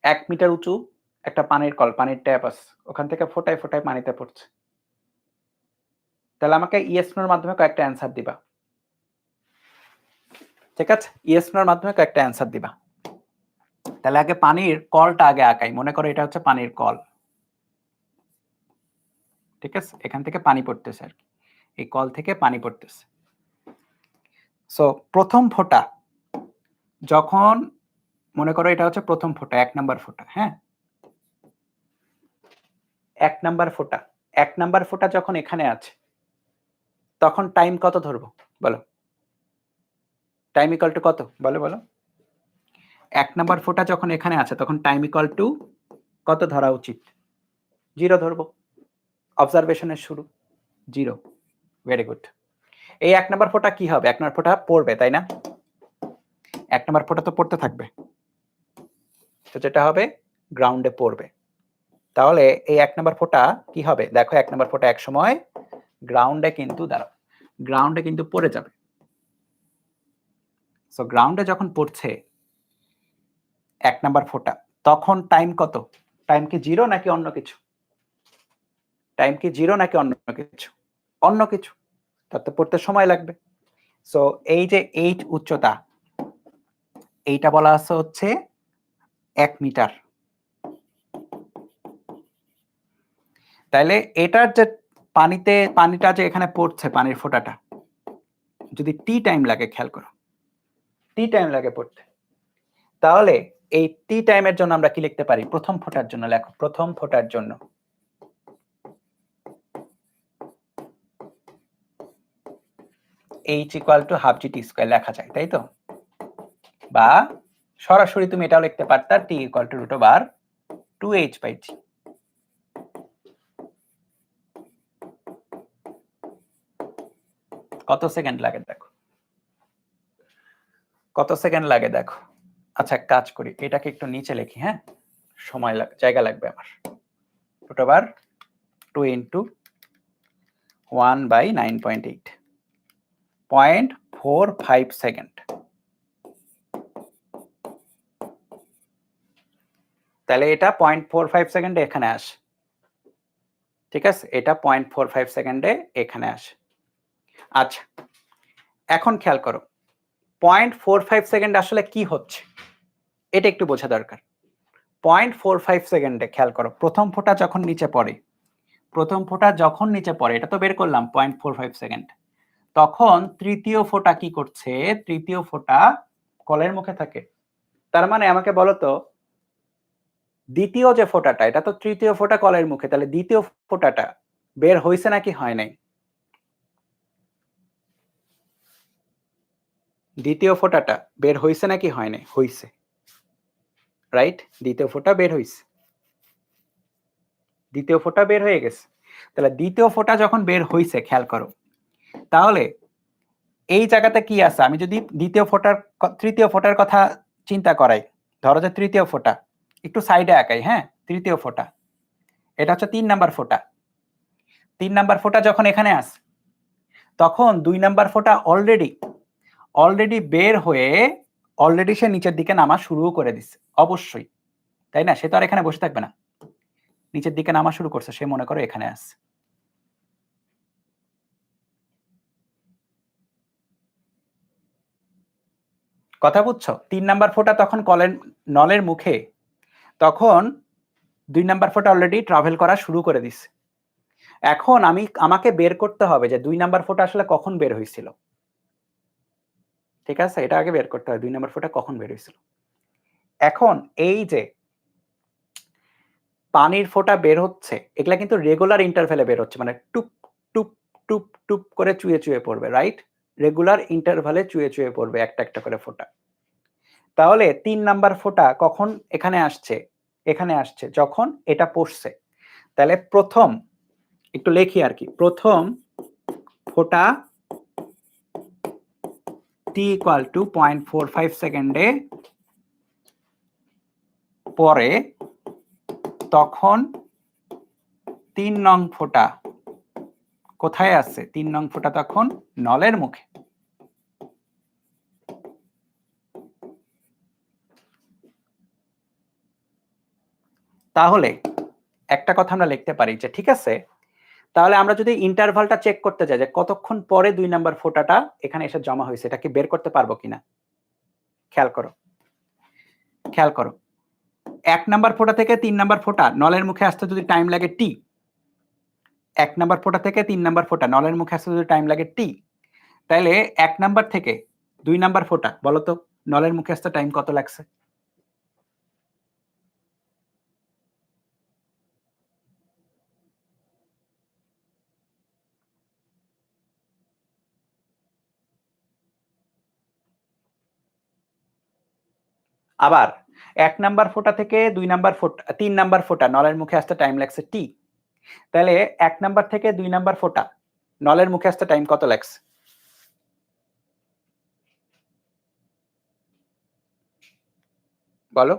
1 মিটার উঁচু একটা পানির কল, পানির ট্যাপ আছে, ওখান থেকে ফোঁটায় ফোঁটায় পানিতে পড়ছে। তাহলে আমাকে ইয়েস নোর মাধ্যমে কয়েকটা অ্যান্সার দিবা। ঠিক আছে, ইয়েস নোর মাধ্যমে কয়েকটা অ্যান্সার দিবা। তাহলে আগে পানির কলটা আগে আঁকাই। মনে করো এটা হচ্ছে পানির কল, ঠিক আছে, এখান থেকে পানি পড়তেছে আর কি, এই কল থেকে পানি পড়তেছে। সো প্রথম ফোঁটা যখন, মনে করো এটা হচ্ছে প্রথম ফোঁটা, 1 নাম্বার ফোঁটা, হ্যাঁ, 1 নাম্বার ফোঁটা, 1 নাম্বার ফোঁটা যখন এখানে আছে তখন টাইম কত ধরবো বলো? টাইম ইকুয়াল টু কত বলো বলো? 1 নাম্বার ফোঁটা যখন এখানে আছে তখন টাইম ইকুয়াল টু কত ধরা উচিত? 0 ধরবো। অবজারভেশনের শুরু 0। Very good. এই 1 নাম্বার ফোঁটা কি হবে? 1 নাম্বার ফোঁটা পড়বে, তাই না? 1 নাম্বার ফোঁটা তো পড়তে থাকবে, তো যেটা হবে গ্রাউন্ডে পড়বে। তাহলে এই 1 নাম্বার ফোঁটা কি হবে? দেখো 1 নাম্বার ফোঁটা এক সময় গ্রাউন্ডে কিন্তু দাঁড়াও, গ্রাউন্ডে কিন্তু পড়ে যাবে। সো গ্রাউন্ডে যখন পড়ছে 1 নাম্বার ফোঁটা, তখন টাইম কত? টাইম কি 0 নাকি অন্য কিছু? টাইম কি 0 নাকি অন্য কিছু? অন্য কিছু, তার তো পড়তে সময় লাগবে। সো এই যে এইট উচ্চতা, এইটা বলা আছে হচ্ছে 1 মিটার। তাইলে এটার যে পানিটা যে এখানে পড়ছে, পানির ফোঁটাটা যদি টি টাইম লাগে, খেয়াল করো, টি টাইম লাগে পড়তে, তাহলে এই টি টাইমের জন্য আমরা কি লিখতে পারি? প্রথম ফোঁটার জন্য লেখো, প্রথম ফোঁটার জন্য h equal to half g T square লেখা যায়, তাই তো? বা সরাসরি তুমি এটাও লিখতে পারতা, t equal to root over 2h by g। কত সেকেন্ড লাগে দেখো, কত সেকেন্ড লাগে দেখো। আচ্ছা, এক কাজ করি, এটাকে একটু নিচে লিখি, হ্যাঁ, সময় জায়গা লাগবে আমার। Root over 2 into 1 by 9.8, 0.45 second. তাহলে এটা 0.45 সেকেন্ডে এখানে আসে, ঠিক আছে, এটা 0.45 সেকেন্ডে এখানে আসে। আচ্ছা, এখন খেয়াল করো 0.45 সেকেন্ড আসলে কি হচ্ছে এটা একটু বোঝা দরকার। 0.45 সেকেন্ডে খেয়াল করো, প্রথম ফোঁটা যখন নিচে পড়ে, প্রথম ফোঁটা যখন নিচে পড়ে, এটা তো বের করলাম 0.45 সেকেন্ড, তখন তৃতীয় ফোঁটা কি করছে? তৃতীয় ফোঁটা কলের মুখে থাকে। তার মানে আমাকে বলো তো, দ্বিতীয় যে ফোঁটাটা, এটা তো তৃতীয় ফোঁটা কলের মুখে, তাহলে দ্বিতীয় ফোঁটাটা বের হইছে নাকি হয় নাই? দ্বিতীয় ফোঁটাটা বের হইছে নাকি হয় নাই? হইছে, রাইট? দ্বিতীয় ফোঁটা বের হইছে, দ্বিতীয় ফোঁটা বের হয়ে গেছে। তাহলে দ্বিতীয় ফোঁটা যখন বের হইছে, খেয়াল করো, তাহলে এই জায়গাতে কি আছে? আমি যদি দ্বিতীয় ফোঁটার তৃতীয় ফোঁটার কথা চিন্তা করাই, ধরো যে তৃতীয় ফোঁটা একটু সাইডে আঁকাই, হ্যাঁ, তৃতীয় ফোঁটা এটা হচ্ছে 3 নাম্বার ফোঁটা। 3 নাম্বার ফোঁটা যখন এখানে আসে, তখন 2 নাম্বার ফোঁটা অলরেডি বের হয়ে অলরেডি সে নিচের দিকে নামা শুরু করে দিচ্ছে, অবশ্যই, তাই না? সে তো আর এখানে বসে থাকবে না, নিচের দিকে নামা শুরু করছে, সে মনে করো এখানে আসছে। কথা বুঝছো? 3 নাম্বার ফোঁটা তখন নলের মুখে, তখন 2 নাম্বার ফোঁটা অলরেডি ট্রাভেল করা শুরু করে দিচ্ছে। এখন আমাকে বের করতে হবে যে 2 নাম্বার ফোঁটা আসলে কখন বের হয়েছিল, ঠিক আছে? এটা আগে বের করতে হবে 2 নাম্বার ফোঁটা কখন বের হয়েছিল। এখন এই যে পানির ফোঁটা বের হচ্ছে, এগুলা কিন্তু রেগুলার ইন্টারভ্যালে বের হচ্ছে, মানে টুপ টুপ টুপ টুপ করে চুয়ে চুয়ে পড়বে, রাইট? রেগুলার ইন্টারভ্যালে চুয়ে চুয়ে পড়বে একটা একটা করে ফোঁটা। তাহলে 3 নাম্বার ফোঁটা কখন এখানে আসছে? এখানে আসছে যখন এটা পড়ছে। তাহলে প্রথম, একটু লেখি আর কি, প্রথম ফোঁটা t ইকুয়াল টু 0.45 সেকেন্ডে পরে তখন 3 নং ফোঁটা কোথায় আছে? 3 নং ফোঁটা তখন নলের মুখে। তাহলে একটা কথা আমরা লিখতে পারি যে ঠিক আছে, তাহলে আমরা যদি ইন্টারভালটা চেক করতে যাই যে কতক্ষণ পরে 2 নাম্বার ফোঁটাটা এখানে এসে জমা হয়েছে, এটা কি বের করতে পারবো কিনা? খেয়াল করো, খেয়াল করো। 1 নাম্বার ফোঁটা থেকে 3 নাম্বার ফোঁটা নলের মুখে আসতে যদি টাইম লাগে টি, 1 নাম্বার ফোঁটা থেকে 3 নাম্বার ফোঁটা নলের মুখে আসতে যদি টাইম লাগে টি, তাহলে 1 নাম্বার থেকে 2 নাম্বার ফোঁটা বলো তো নলের মুখে আসতে টাইম কত লাগছে? আবার 1 নাম্বার ফোঁটা থেকে 2 নাম্বার ফোঁটা 3 নাম্বার ফোঁটা নলের মুখে আসতে টাইম লাগছে টি, তাহলে 1 নাম্বার থেকে 2 নাম্বার ফোঁটা নলের মুখে আসতে টাইম কত লাগছে? বলো।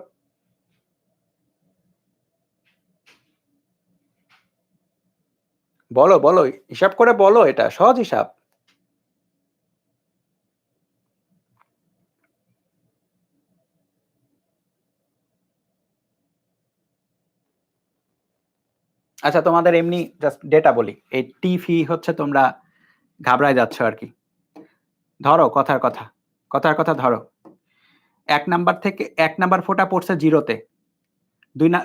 বলো বলো, হিসাব করে বলো, এটা সহজ হিসাব। আচ্ছা তোমাদের এমনি জাস্ট ডেটা বলি, এই টি ফি হচ্ছে তোমরা ঘাবড়ায় যাচ্ছ আর কি। ধরো কথার কথা, কথার কথা ধরো 1 নাম্বার থেকে 1 নাম্বার ফোঁটা পড়ছে 0-তে,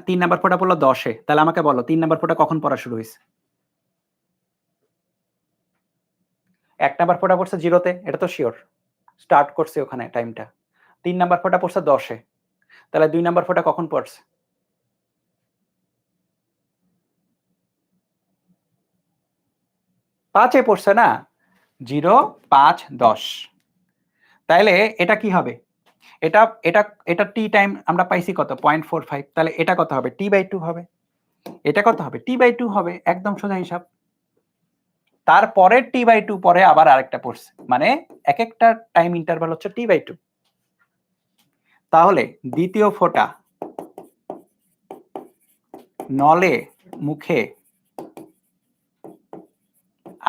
3 নাম্বার ফোঁটা পড়লো 10-এ, তাহলে আমাকে বলো 3 নাম্বার ফোঁটা কখন পড়া শুরু হয়েছে? 1 নাম্বার ফোঁটা পড়ছে 0-তে, এটা তো শিওর, স্টার্ট করছে ওখানে টাইমটা। 3 নাম্বার ফোঁটা পড়ছে 10-এ, তাহলে 2 নাম্বার ফোঁটা কখন পড়ছে? 5-এ পড়ছে না? 0, 5, 10। তাইলে এটা কি হবে? এটা এটা এটা টি টাইম আমরা পাইছি কত? 0.45। তাহলে এটা কত হবে? t/2 হবে। এটা কত হবে? t/2 হবে, একদম সোজা হিসাব। তারপরে t/2 পরে আবার আরেকটা পড়ছে, মানে এক একটা টাইম ইন্টারভাল হচ্ছে t/2। তাহলে দ্বিতীয় ফোঁটা নলে মুখে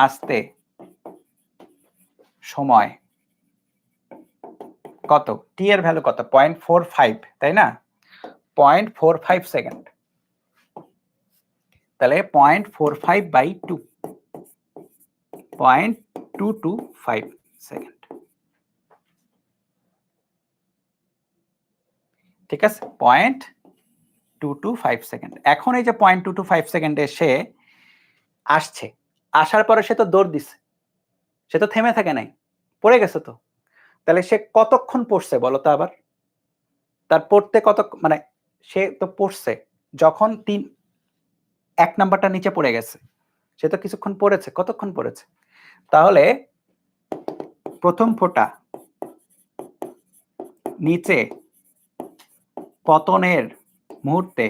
আসতে সময় কত? টি এর ভ্যালু কত? 0.45, তাই না? 0.45 সেকেন্ড। তাহলে 0.45/2, 0.225 সেকেন্ড। ঠিক আছে, 0.225 সেকেন্ড। এখন এই যে 0.225 সেকেন্ডে সে আসছে, আসার পরে সে তো দৌড় দিচ্ছে, সে তো থেমে থাকে নাই, পড়ে গেছে তো। তাহলে সে কতক্ষণ পড়ছে বলো তো আবার? তার পড়তে কত, মানে সে তো পড়ছে যখন 1 নাম্বারটা নিচে পড়ে গেছে, সে তো কিছুক্ষণ পড়েছে, কতক্ষণ পড়েছে? তাহলে প্রথম ফোঁটা নিচে পতনের মুহূর্তে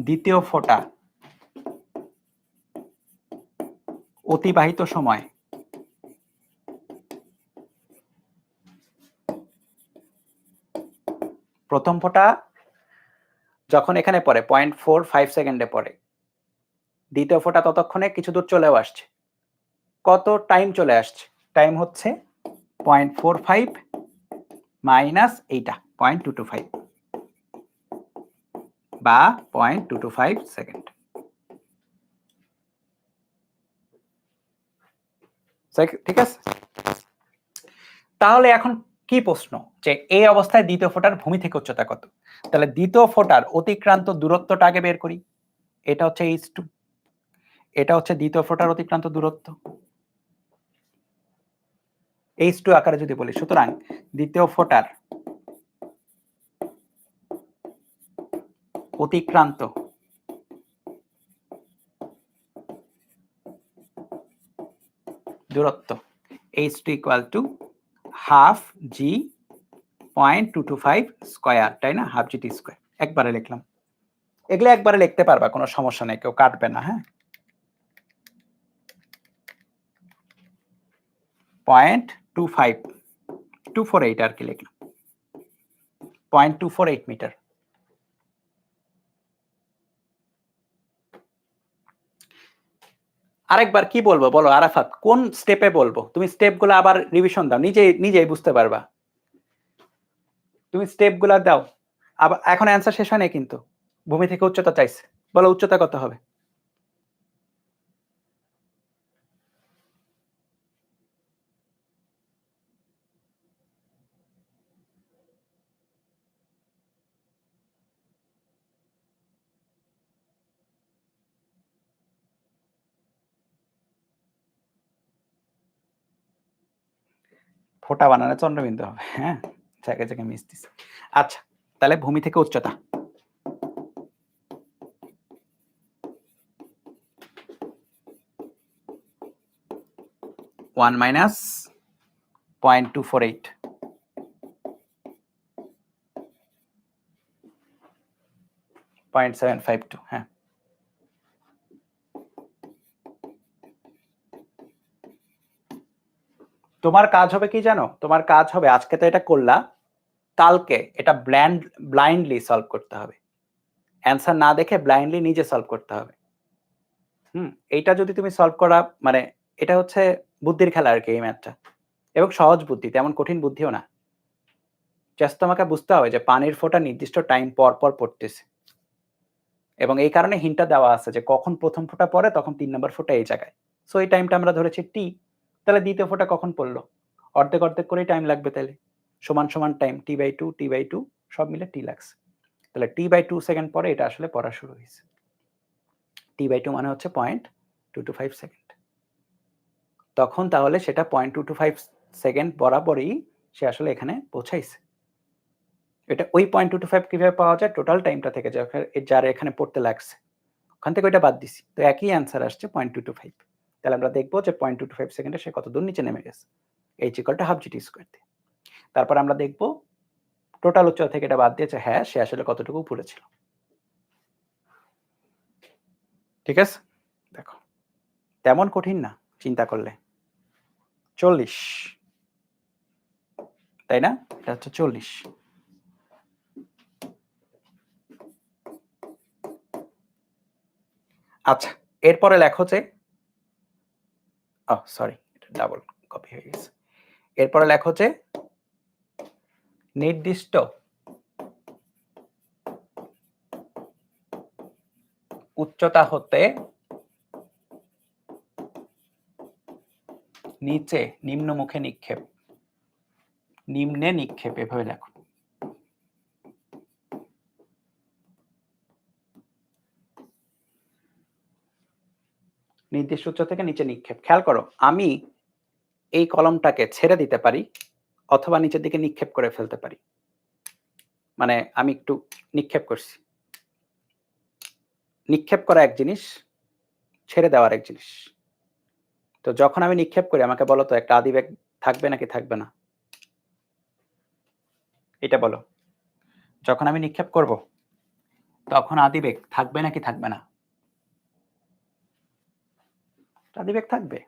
দ্বিতীয় ফোঁটা অতিবাহিত সময় প্রথম ফোঁটা যখন এখানে পড়ে 0.45 সেকেন্ডে পড়ে, দ্বিতীয় ফোঁটা ততক্ষণে কিছু দূর চলেও আসছে। কত টাইম চলে আসছে? টাইম হচ্ছে 0.45 মাইনাস এইটা 0.225 বা 0.225 সেকেন্ড। ঠিক আছে, তাহলে এখন কি প্রশ্ন যে এই অবস্থায় দ্বিতীয় ফোঁটার ভূমি থেকে উচ্চতা কত? তাহলে দ্বিতীয় ফোঁটার অতিক্রান্ত দূরত্বটা আগে বের করি। এটা হচ্ছে h2, এটা হচ্ছে দ্বিতীয় ফোঁটার অতিক্রান্ত দূরত্ব h2 আকারে যদি বলি। সুতরাং দ্বিতীয় ফোঁটার অতিক্রান্ত দূরত্ব h2 equal to half G 0.225 square, তাই না? হাফ জি টি স্কয়ার। একবারে লিখলাম, এগুলো একবারে লিখতে পারবা, কোনো সমস্যা নেই, কেউ কাটবে না। হ্যাঁ, 0.2524 আর কি লিখলাম। 0.248 মিটার। আরেকবার কি বলবো বলো আরাফাত, কোন স্টেপে বলবো? তুমি স্টেপগুলো আবার রিভিশন দাও, নিজেই বুঝতে পারবা। তুমি স্টেপগুলো দাও আবার। এখন অ্যান্সার শেষ হয় নাই কিন্তু। ভূমি থেকে উচ্চতা চাইছে, বলো উচ্চতা কত হবে? ফোঁটা বানানো চন্দ্রবিন্দু হবে। হ্যাঁ, জায়গায় জায়গায় মিস দিছে। আচ্ছা, তাহলে ভূমি থেকে উচ্চতা 1 মাইনাস 0.248, হ্যাঁ। তোমার কাজ হবে কি জানো? তোমার কাজ হবে, আজকে তো এটা করলা, কালকে এটা ব্লাইন্ডলি সলভ করতে হবে। অ্যান্সার না দেখে ব্লাইন্ডলি নিজে সলভ করতে হবে। এইটা যদি তুমি সলভ করা, মানে এটা হচ্ছে বুদ্ধির খেলা আর কি এই ম্যাথটা, এবং সহজ বুদ্ধি, তেমন কঠিন বুদ্ধিও না। জাস্ট তোমাকে বুঝতে হবে যে পানির ফোঁটা নির্দিষ্ট টাইম পর পর পড়তেছে, এবং এই কারণে হিন্টটা দেওয়া আছে যে কখন প্রথম ফোঁটা পড়ে, তখন 3 নম্বর ফোঁটা এই জায়গায়। সো এই টাইমটা আমরা ধরেছি টি। তাহলে দ্বিতীয় ফোঁটা কখন পড়লো? অর্ধেক অর্ধেক করেই টাইম লাগবে, তাহলে সমান সমান টাইম t/2 সব মিলে টি লাগছে। তাহলে t/2 সেকেন্ড পরে এটা আসলে পড়া শুরু হয়েছে। t/2 মানে হচ্ছে 0.225 সেকেন্ড। তখন তাহলে সেটা 0.225 সেকেন্ড বরাবরই সে আসলে এখানে পৌঁছাইছে। এটা ওই 0.225 কিভাবে পাওয়া যায়? টোটাল টাইমটা থেকে যার এখানে পড়তে লাগছে, ওখান থেকে ওইটা বাদ দিছি, তো একই অ্যান্সার আসছে 0.225। তাহলে আমরা দেখবো যে 0.225 সেকেন্ডে সে কত দূর নিচে নেমে গেছে, h=12 দিয়ে। তারপর আমরা দেখবো টোটাল উচ্চতা থেকে এটা বাদ দিয়েছে, হ্যাঁ সে আসলে কতটুকু উপরে ছিল। ঠিক আছে, দেখো তেমন কঠিন না চিন্তা করলে। 40, তাই না? এটা হচ্ছে 40। আচ্ছা, এরপরে লেখো যে, সরি এটা ডাবল কপি হয়ে গেছে। এরপরে লেখো যে নির্দিষ্ট উচ্চতা হতে নিচে নিম্নমুখে নিক্ষেপ, নিম্নে নিক্ষেপ, এভাবে লেখো। নির্দিষ্ট উচ্চতা থেকে নিচে নিক্ষেপ। খেয়াল করো, আমি এই কলমটাকে ছেড়ে দিতে পারি অথবা নিচের দিকে নিক্ষেপ করে ফেলতে পারি। মানে আমি একটু নিক্ষেপ করছি, নিক্ষেপ করা এক জিনিস, ছেড়ে দেওয়ার এক জিনিস। তো যখন আমি নিক্ষেপ করি, আমাকে বলো তো একটা আদিবেগ থাকবে নাকি থাকবে না? এটা বলো। যখন আমি নিক্ষেপ করব তখন আদিবেগ থাকবে নাকি থাকবে না? আদিবেগ থাকবে,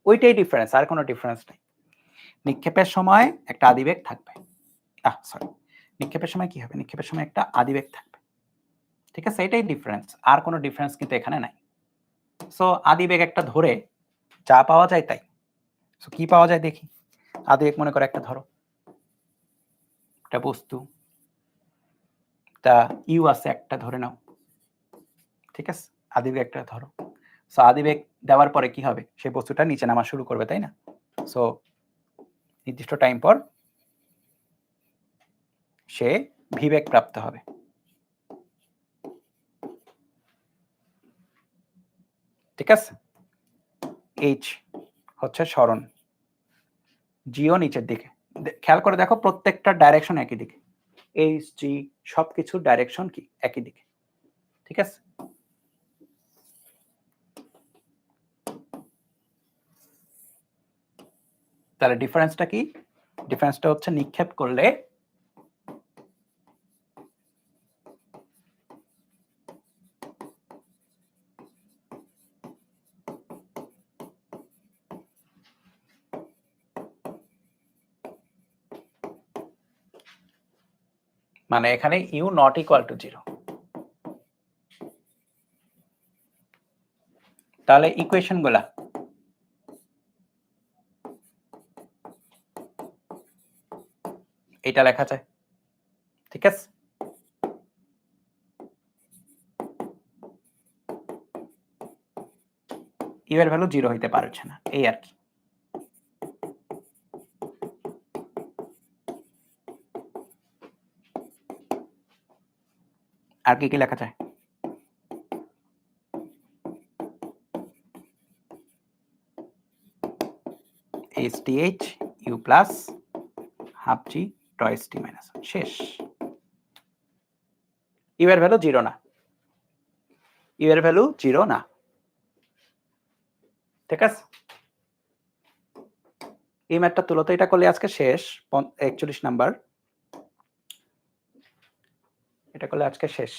ওইটাই ডিফারেন্স, আর কোনো ডিফারেন্স নেই। নিক্ষেপের সময় একটা আদিবেগ থাকবে, সরি, নিক্ষেপের সময় কি হবে? নিক্ষেপের সময় একটা আদিবেগ থাকবে। ঠিক আছে, এটাই ডিফারেন্স, আর কোনো ডিফারেন্স কিন্তু এখানে নাই। সো আদিবেগ একটা ধরে যা পাওয়া যায় তাই। সো কি পাওয়া যায় দেখি। আদিবেগ মনে করে একটা ধরো, একটা বস্তু, তা ইউ আছে একটা, ধরে নাও। ঠিক আছে, আদিবেগ একটা ধরো। সো আদিবেগ দেওয়ার পরে কি হবে? সেই বস্তুটা নিচে নামা শুরু করবে, তাই না? সো নির্দিষ্ট টাইম পর সে ভিবেগ প্রাপ্ত হবে। ঠিক আছে, এইচ হচ্ছে সরণ, জিও নিচের দিকে। খেয়াল করে দেখো প্রত্যেকটা ডাইরেকশন একই দিকে, এইচ জি সবকিছুর ডাইরেকশন কি একই দিকে। ঠিক আছে, তাহলে ডিফারেন্সটা কি? ডিফারেন্সটা হচ্ছে নিক্ষেপ করলে মানে এখানে ইউ নট ইকুয়াল টু 0। তাহলে ইকুয়েশন গুলা এটা লেখা যায়, ঠিক আছে? ইউ এর ভ্যালু 0 হইতে পারছে না, এই আর কি। আর কি কি লেখা যায়? HTH U প্লাস হাফ জি টয়েস টি মাইনাস, শেষ। ইউ এর ভ্যালু 0 না, ইউ এর ভ্যালু 0 না, ঠিক আছে? এই ম্যাথটা তুলো তো, এটা করলে আজকে শেষ। 41 নাম্বার, এটা করলে আজকে শেষ।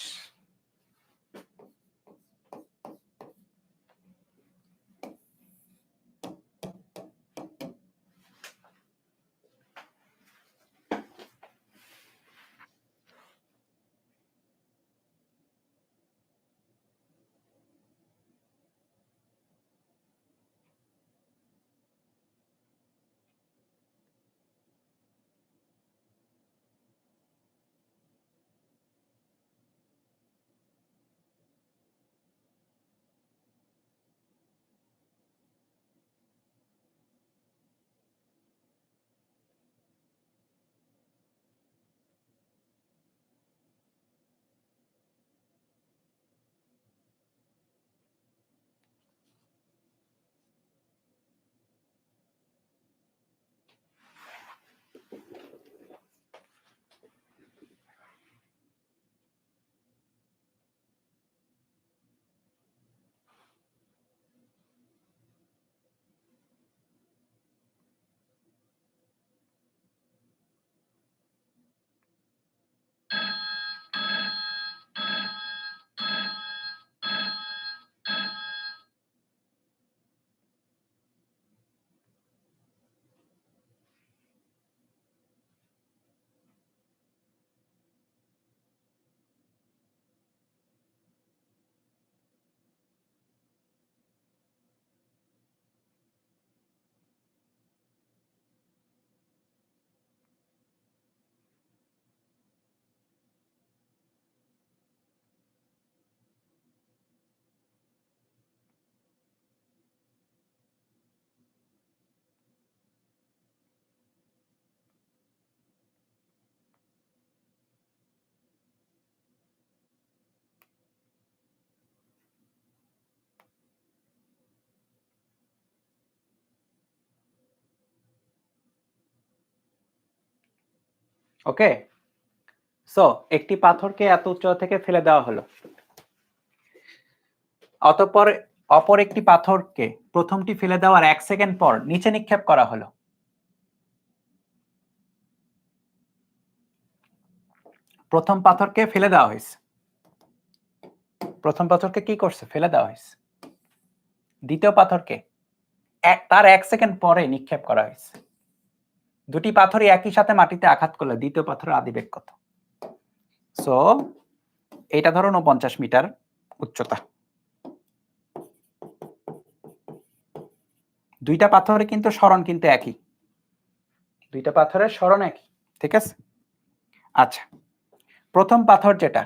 ওকে, সো একটি পাথরকে এত উচ্চতা থেকে ফেলে দেওয়া হলো, অতঃপর অপর একটি পাথরকে প্রথমটি ফেলে দেওয়ার 1 সেকেন্ড পর নিচে নিক্ষেপ করা হলো। প্রথম পাথরকে ফেলে দেওয়া হয়েছে, প্রথম পাথরকে কি করছে? ফেলে দেওয়া হয়েছে। দ্বিতীয় পাথরকে তার 1 সেকেন্ড পরে নিক্ষেপ করা হয়েছে। দুটি পাথরই একই সাথে মাটিতে আঘাত করলে দ্বিতীয় পাথরের আদিবেগ কত? সো এটা ধরো 49 মিটার উচ্চতা, দুইটা পাথরের কিন্তু সরণ কিন্তু একই, দুইটা পাথরের সরণ একই, ঠিক আছে? আচ্ছা, প্রথম পাথর যেটা,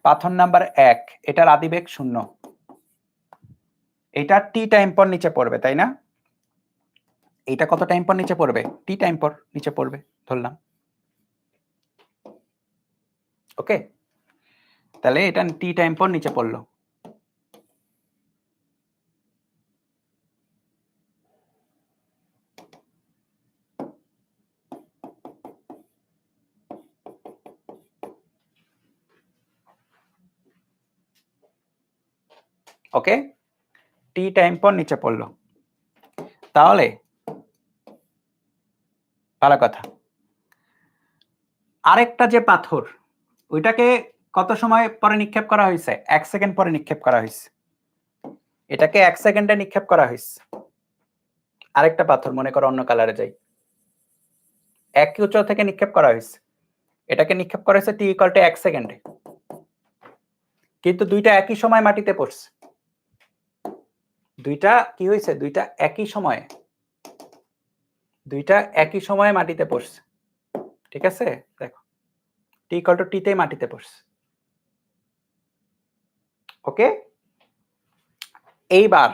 পাথর নাম্বার 1, এটার আদিবেগ 0, এটা টি টাইম পর নিচে পড়বে, তাই না? এটা কত টাইম পর নিচে পড়বে? টি টাইম পর নিচে পড়বে ধরলাম। ওকে, তাহলে এটা টি টাইম পর নিচে পড়লো। ওকে, টি টাইম পর নিচে পড়লো। তাহলে ভালো কথা, আরেকটা যে পাথর, ওইটাকে কত সময় পরে নিক্ষেপ করা হয়েছে? 1 সেকেন্ড পরে নিক্ষেপ করা হয়েছে। এটাকে 1 সেকেন্ডে নিক্ষেপ করা হয়েছে। আরেকটা পাথর মনে করো অন্য কালারে যাই, একই উচ্চতা থেকে নিক্ষেপ করা হয়েছে, এটাকে নিক্ষেপ করা হয়েছে টি ইকুয়াল টু 1 সেকেন্ডে, কিন্তু দুইটা একই সময় মাটিতে পড়ছে। দুইটা কি হয়েছে? দুইটা একই সময়ে মাটিতে পড়ছে, ঠিক আছে? দেখো টি ইকুয়াল টু টিতেই মাটিতে পড়ছে। ওকে, এইবার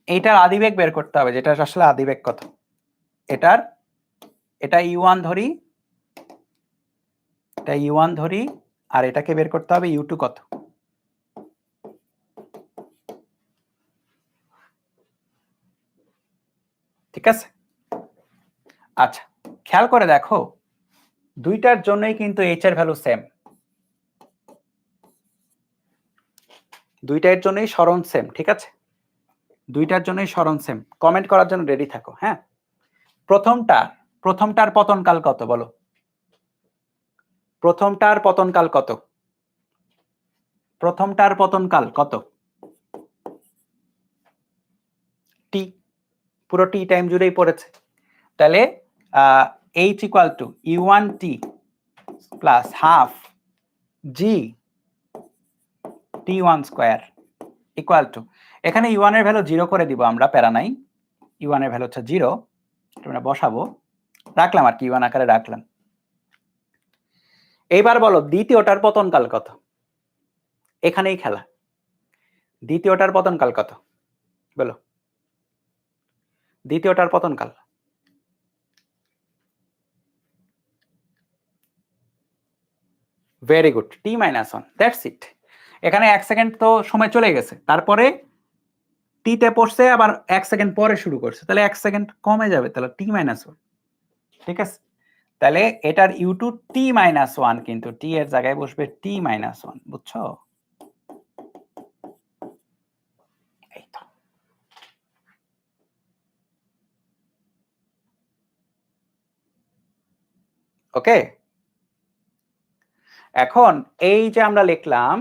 এইটার আদিবেগ বের করতে হবে, যেটা আসলে আদিবেগ কত। এটা u1 ধরি, এটা u1 ধরি, আর এটাকে বের করতে হবে u2 কত। ঠিক আছে, আচ্ছা খেয়াল করে দেখো দুইটার জন্যই কিন্তু h এর ভ্যালু সেম, দুইটার জন্যই সরণ সেম। ঠিক আছে, দুইটার জন্যই সরণ সেম। কমেন্ট করার জন্য রেডি থাকো। হ্যাঁ, প্রথমটার পতনকাল কত বলো? প্রথমটার পতনকাল কত? প্রথমটার পতনকাল কত? টি, পুরো টি টাইম জুড়েই পড়েছে। তাহলে h equal two u1t plus half g t1 square equal to, এখানে u1 এর ভ্যালু 0 করে দিব আমরা, প্যারা নাই। u1 এর ভ্যালু হচ্ছে 0, আমরা বসাবো, রাখলাম আর কি, u1 আকারে রাখলাম। এইবার বলো দ্বিতীয়টার পতনকাল কত? এখানেই খেলা। দ্বিতীয়টার পতনকাল কত বলো? দ্বিতীয়টার পতনকাল very good, t minus 1, that's it. এখানে 1 সেকেন্ড তো সময় চলে গেছে, তারপরে টিতে পড়ছে, আবার 1 সেকেন্ড পরে শুরু করছে, তাহলে 1 সেকেন্ড কমে যাবে, তাহলে টি মাইনাস 1। ঠিক আছে, তাহলে এটার u2 টি মাইনাস 1, কিন্তু টি এর জায়গায় বসবে টি মাইনাস 1, বুঝছো? এই তো। ওকে, এখন এই যে আমরা লিখলাম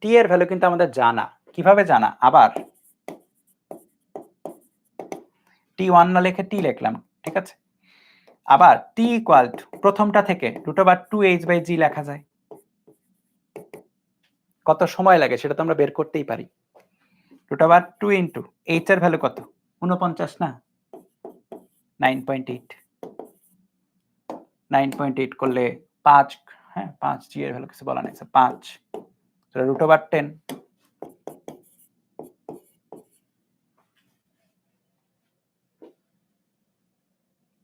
টি এর ভ্যালু কিন্তু আমাদের জানা। কিভাবে জানা? আবার t1 না লিখে টি লিখলাম, ঠিক আছে? আবার t ইকুয়াল টু প্রথমটা থেকে √2h/g লেখা যায়। কত সময় লাগে সেটা তো আমরা বের করতেই পারি। √2 ইন্টু h এর ভ্যালু কত? 49 না? 9.8, 9.8 করলে 5, হ্যাঁ 5, g এর ভ্যালু কিছু বলা নাই, 5, তাহলে √10।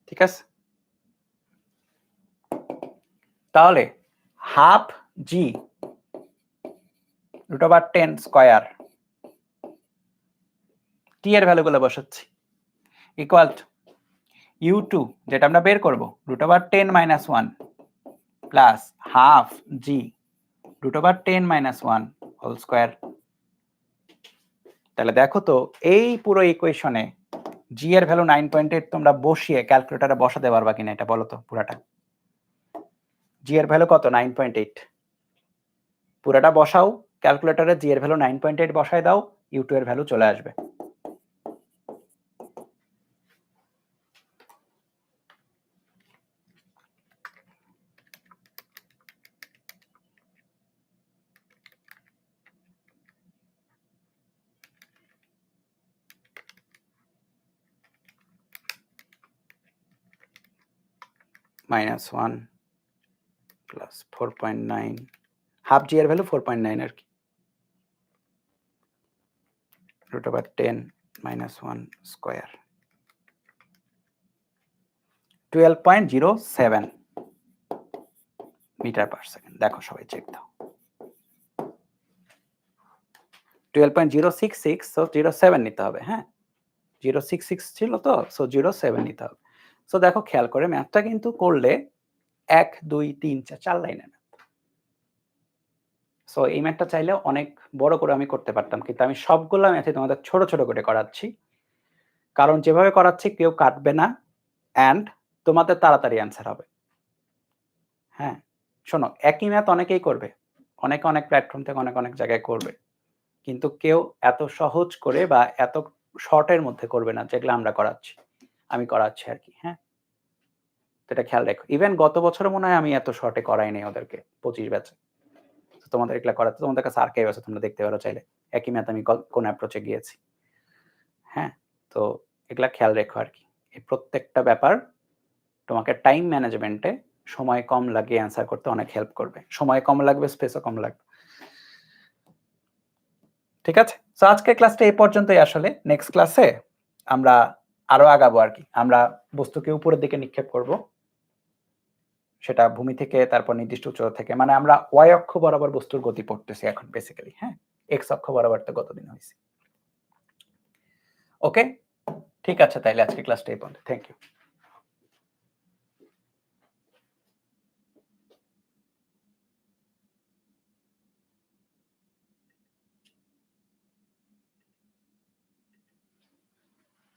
ঠিক আছে, তাহলে হাফ g √10 স্কয়ার, টি এর ভ্যালুগুলো বসাচ্ছি, ইকুয়াল টু u2 যেটা আমরা বের করব √10 - 1 plus half g √10 - 1 whole square. তাহলে দেখো তো এই পুরো ইকুয়েশনে g এর ভ্যালু 9.8 তোমরা বসিয়ে ক্যালকুলেটরে বসাতে পারবা কিনা এটা বলো তো পুরাটা। g এর ভ্যালু কত? 9.8। পুরাটা বসাও ক্যালকুলেটরে, g এর ভ্যালু 9.8 বসায় দাও, u2 এর ভ্যালু চলে আসবে। -1 প্লাস 4.9, হাফ g এর ভ্যালু 4.9 আর কি, √10 - 1 স্কয়ার 12.07 মিটার পার সেকেন্ড। দেখো সবাই চেক দাও, 12.066, সো 07 নিতে হবে। হ্যাঁ 066 ছিল তো, সো 07 নিতে হবে। সো দেখো খেয়াল করে ম্যাথটা কিন্তু করলে 1 2 3 4 লাইনের ম্যাথ। সো এই ম্যাথটা চাইলে অনেক বড় করে আমি করতে পারতাম, কিন্তু আমি সবগুলা ম্যাথে তোমাদের ছোট ছোট করে করাচ্ছি, কারণ যেভাবে করাচ্ছি কেউ কাটবে না এন্ড তোমাদের তাড়াতাড়ি অ্যান্সার হবে। হ্যাঁ শোনো, একই ম্যাথ অনেকেই করবে, অনেকে অনেক প্ল্যাটফর্ম থেকে অনেক অনেক জায়গায় করবে, কিন্তু কেউ এত সহজ করে বা এত শর্টের মধ্যে করবে না যেগুলো আমরা করাচ্ছি, আমি করাচ্ছি আর কি। হ্যাঁ এটা খেয়াল রেখো। ইভেন গত বছরও মনে হয় আমি এত শর্টে করাই নাই ওদেরকে 25 ব্যাচে। তোমাদের এগুলা করাতে তোমাদের কাছে আর্কাইভ আছে, তোমরা দেখতে পারো চাইলে একই ম্যাথ আমি কোন অ্যাপ্রোচে গিয়েছি। হ্যাঁ, তো এগুলা খেয়াল রেখো আর কি। এই প্রত্যেকটা ব্যাপার তোমাকে টাইম ম্যানেজমেন্টে সময় কম লাগে অ্যান্সার করতে অনেক হেল্প করবে। সময় কম লাগবে, স্পেসও কম লাগবে। ঠিক আছে, সো আজকের ক্লাসটা এই পর্যন্তই। আসলে নেক্সট ক্লাসে আমরা আরো আগাবো আর কি। আমরা বস্তুকে উপরের দিকে নিক্ষেপ করব, সেটা ভূমি থেকে, তারপর নির্দিষ্ট উচ্চতা থেকে। মানে আমরা ওয়াই অক্ষ বরাবর বস্তুর গতি পড়তেছি এখন বেসিক্যালি। হ্যাঁ, এক্স অক্ষ বরাবর তো গতদিন হয়েছে। ওকে, ঠিক আছে, তাইলে আজকে ক্লাসটা এই পর্যন্ত। Thank you.